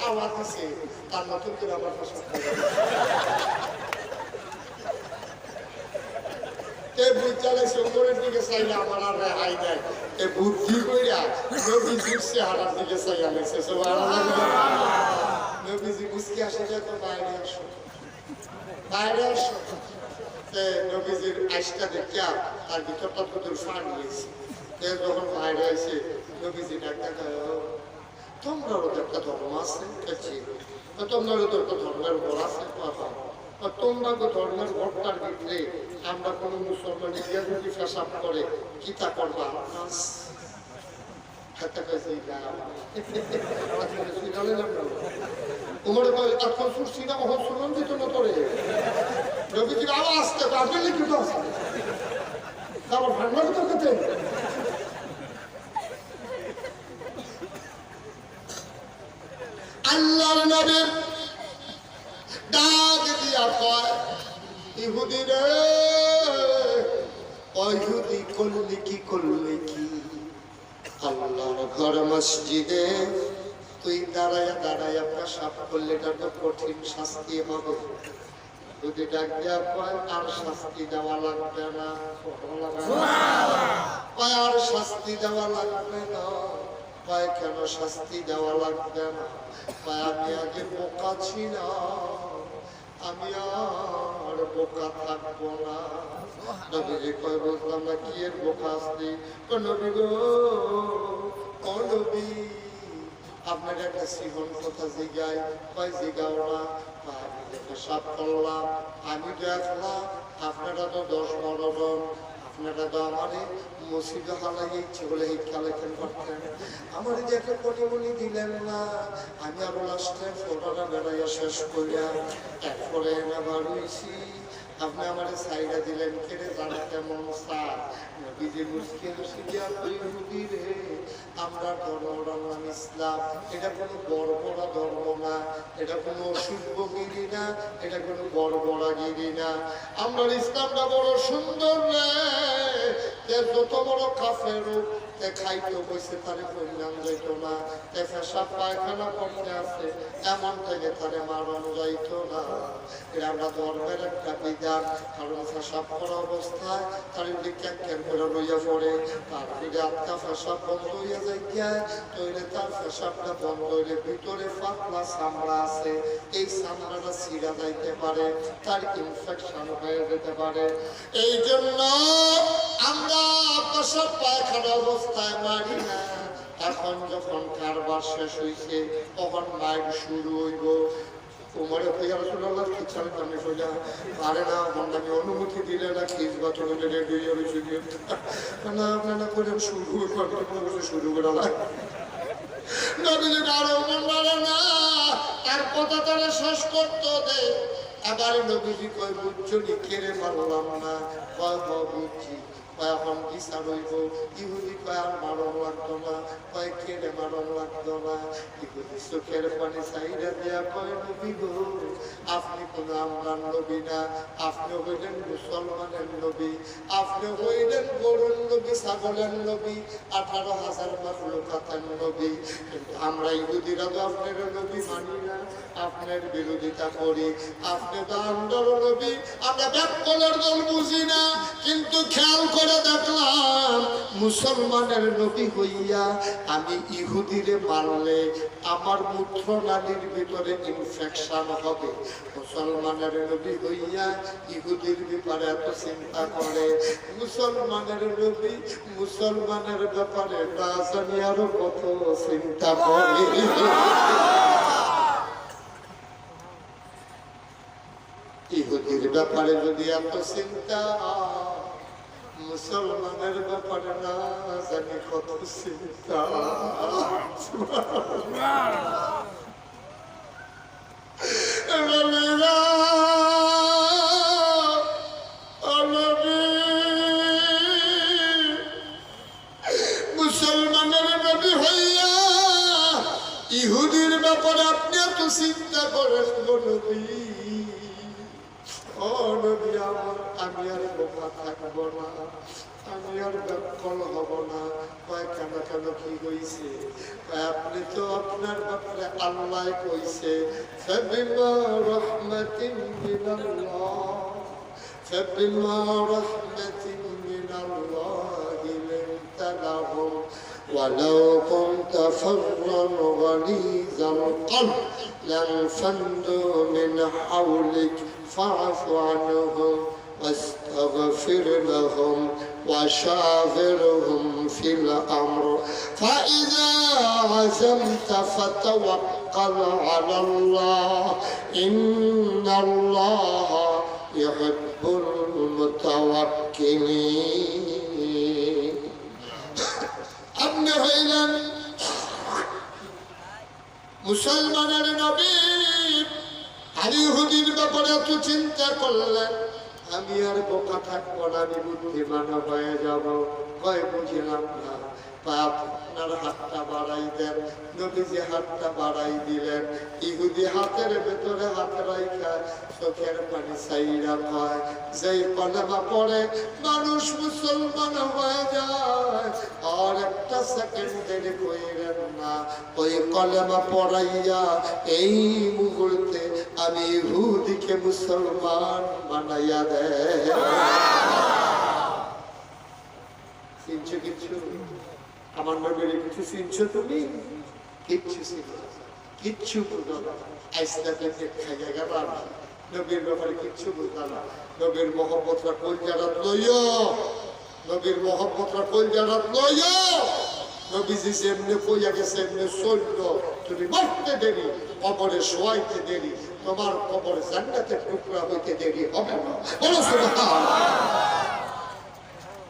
আওয়াজ দিছে তার নতুন করে আমার পছন্দ চালাইছে উমরের দিকে চাইলে আমার আর রেহাই দেয় এ বুদ্ধি কইরা নবীজির চেহারার দিকে চাইয়া লাগছে নবীজি বুঝকে আসে যায় তো বাইরে আসো বাইরে আসো নবীজির আইসটা দেখিয়া তার ভিতরটা কত ফান নিয়েছে যখন বাইরে আসে নবীজি ডাক্তার তোমরারও তো একটা ধর্ম আছে, তোমরারও তো একটা ধর্মের ঘর আছে, তোমরা তো ধর্মের ঘরটার ভিতরে আমরা কোনো মুসলমান ইন্ডিয়া যদি পেশাব করে কি তা করবা? তোমার এখন সুস্থিরা মহৎ সুগন্ধিত না করে রবিজির আওয়াজ আসবে লিখিত আছে আবার ভাঙা তো খেতে আল্লাহর নবীর ডাক দিয়া কয় ইহুদি রে ইহুদি করলি কি আল্লাহর ঘর মসজিদে তুই দাঁড়ায়া দাঁড়ায়া পেশাব করলে এটা তো কঠিন শাস্তি হবে। যদি ডাক দেওয়া কয় আর শাস্তি দেওয়া লাগবে না, আর শাস্তি দেওয়া লাগবে না। কয় কেন শাস্তি দেওয়া লাগবে না? আমি আগে বোকা ছিলাম, আমি আর বোকা থাকবো না। নবীজি কয় বলতাম না কি এর বোকা আসছি? নবী গো ও নবী আপনার একটা জীবন কথা জিগাই, কয় জিগাও না। আমি পেশাব করলাম, আমি দেখলাম আপনারা তো 10-12 জন, আপনারা তো আমারে মসজিদে হালাই ইচ্ছে বলে শিক্ষা লেখেন করতেন, আমার যে একটা পরিমণি দিলেন না। আমি আরো লাস্টে ফটোটা বেড়াইয়া শেষ করিয়া এরপরে এনে বাড়ুইছি, আপনি আমার সাইডা দিলেন কেড়ে জানাতে মন চায় নবীজি মুশকিল শিখিয়া ইহুদি রে আমরা ধর্মর নাম ইসলাম, এটা কোনো বড় ধর্ম না, এটা কোনো অশুভগিরি না, এটা কোনো বড়গিরি না। আমরা ইসলামটা বড় সুন্দর রে, যত বড় কাফের খাইতে বসে তারে পরিণাম যাইত না, পেশাব পায়খানা করতে আছে এমন থেকে তারে মারণ যাইত না। এটা আমরা ধর্মের একটা বিধান, কারণ পেশাব করা অবস্থায় তার যদি ক্যাঙ্কের করে লইয়া পড়ে, তার যদি আত্মা পেশাব বন্ধ হইয়া যাইতে তৈলে তার পেশাবটা বন্ধ হইলে ভিতরে পাতলা চামড়া আছে, এই চামড়াটা ছিঁড়া যাইতে পারে, তার ইনফেকশন হয়ে যেতে পারে। এই জন্য আমরা পেশাব পায়খানা অবস্থায় মারি না। এখন যখন কারবার শেষ হইছে তখন মাইক শুরু হইব, তোমার রাসূলুল্লাহ কিচ্ছালে আমি কইলা পারে না, আমি অনুমতি দিলে না খিস বা চলে রেডি হয়ে রয়েছে না আপনারা করেন শুরু করে নবীজি কারো মন মারে না, তার কথা তারা শেষ করতে দে। এবারে নবীজি কয় বুঝছো নি কেড়ে মারলাম না? কয় বুঝছি। এখন বিচার হইব, ইহুদি কয় আর মারণ লাগতো না, কয় কেড়ে মারণ লাগতো না। ইহুদি চোখের পানি চাইরা দেয়া কয় নবী গো আপনি কোন আমরান নবী না, আপনি হইলেন মুসলমানের নবী, আপনি হইলেন গরুর নবী, ছাগলের নবী, 18,000 মাখলুকাতের নবী। কিন্তু আমরা ইহুদিরা তো আপনার নবী মানি না, আপনার বিরোধিতা করি। আপনি তো আমরার নবী, আমরা ব্যাককলের দল বুঝি না, কিন্তু খেয়াল করে দেখলাম মুসলমানের নবী হইয়া আমি ইহুদিরে মারলে আমার মূত্রনালীর ভিতরে ইনফেকশন হবে। মুসলমানের নবী হইয়া ইহুদির ব্যাপারে এত চিন্তা করে, মুসলমানের নবী মুসলমানের ব্যাপারে না জানি আরো কত চিন্তা করে। ইহুদির ব্যাপারে যদি এত চিন্তা, মুসলমানের ব্যাপারে না জানি কত চিন্তা। মুসলমানের নবী হইয়া ইহুদির ব্যাপারে আপনি এত চিন্তা করেন গো নবী। ও নবী আমার, আমি আর বোকা থাকবো না, আমি আর ব্যাকল হব না। কয় কেন কি হইছে? আপনি তো আপনার ব্যাপারে আল্লাহ কইছে ফাবিমা রাহমাতিন মিনাল্লাহ, ফাবিমা রাহমাতিন মিনাল্লাহি লিনতা লাহুম ওয়ালাউ কুনতা ফাররান গালিযাল কলব লানফাদু মিন হাওলিক فاعف عنهم واستغفر لهم وشاورهم في الأمر فإذا عزمت فتوكل على الله إن الله يحب المتوكلين আপনি হইলেন মুসলমানের নবী আর ইহুদির ব্যাপারে এত চিন্তা করলেন আমি আর বোকা থাকবো না আমি বুদ্ধিমান হয়ে যাব কয় বুঝলাম না আপনার হাতটা বাড়াই দেন নবীজি হাতটা বাড়াই দিলেন ইহুদি হাতের ভেতরে হাত রাখা চোখের পানি সাইরা কয় যেই কলেমা পড়ে মানুষ মুসলমান হয়ে যায় আর একটা সেকেন্ড দেরি কইরেন না ওই কলেমা পড়াইয়া এই মুহূর্তে আমি ইহুদিকে মুসলমান বানাইয়া দেয় চিনছো কিছু আমার নবীর কিছু চিনছো তুমি কিচ্ছু কিচ্ছু বুঝো না খাইয়া গেলাম নবীর ব্যাপারে কিচ্ছু বুঝলাম না নবীর মহব্বতরা কোন জায়গাত লইও নবীর মহব্বতরা কোন জায়গাত লইও নবীজি যেমনি কইয়া গেছে এমনি চলল তুমি মরতে দেরি কবরে শোয়াইতে দেরি তোমার কবর জান্নাতের টুকরা হইতে দেরি হবে না বলো সুবহানাল্লাহ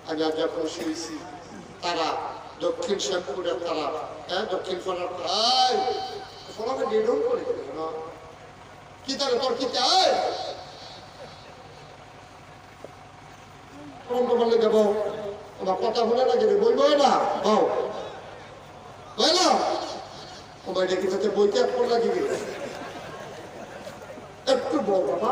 আজ যখন শুয়েছি তারা দক্ষিণ শ্যামপুরের তারা দক্ষিণ পাড়ার তাই সবাই নির্ভর করে কি তারা তোর কি চাই বললে যাবো আমার কথা বলে না গেলে বলবো না বাও বলো তোমার ডেকে বইতে এক পড়লা কি একটু বল বাবা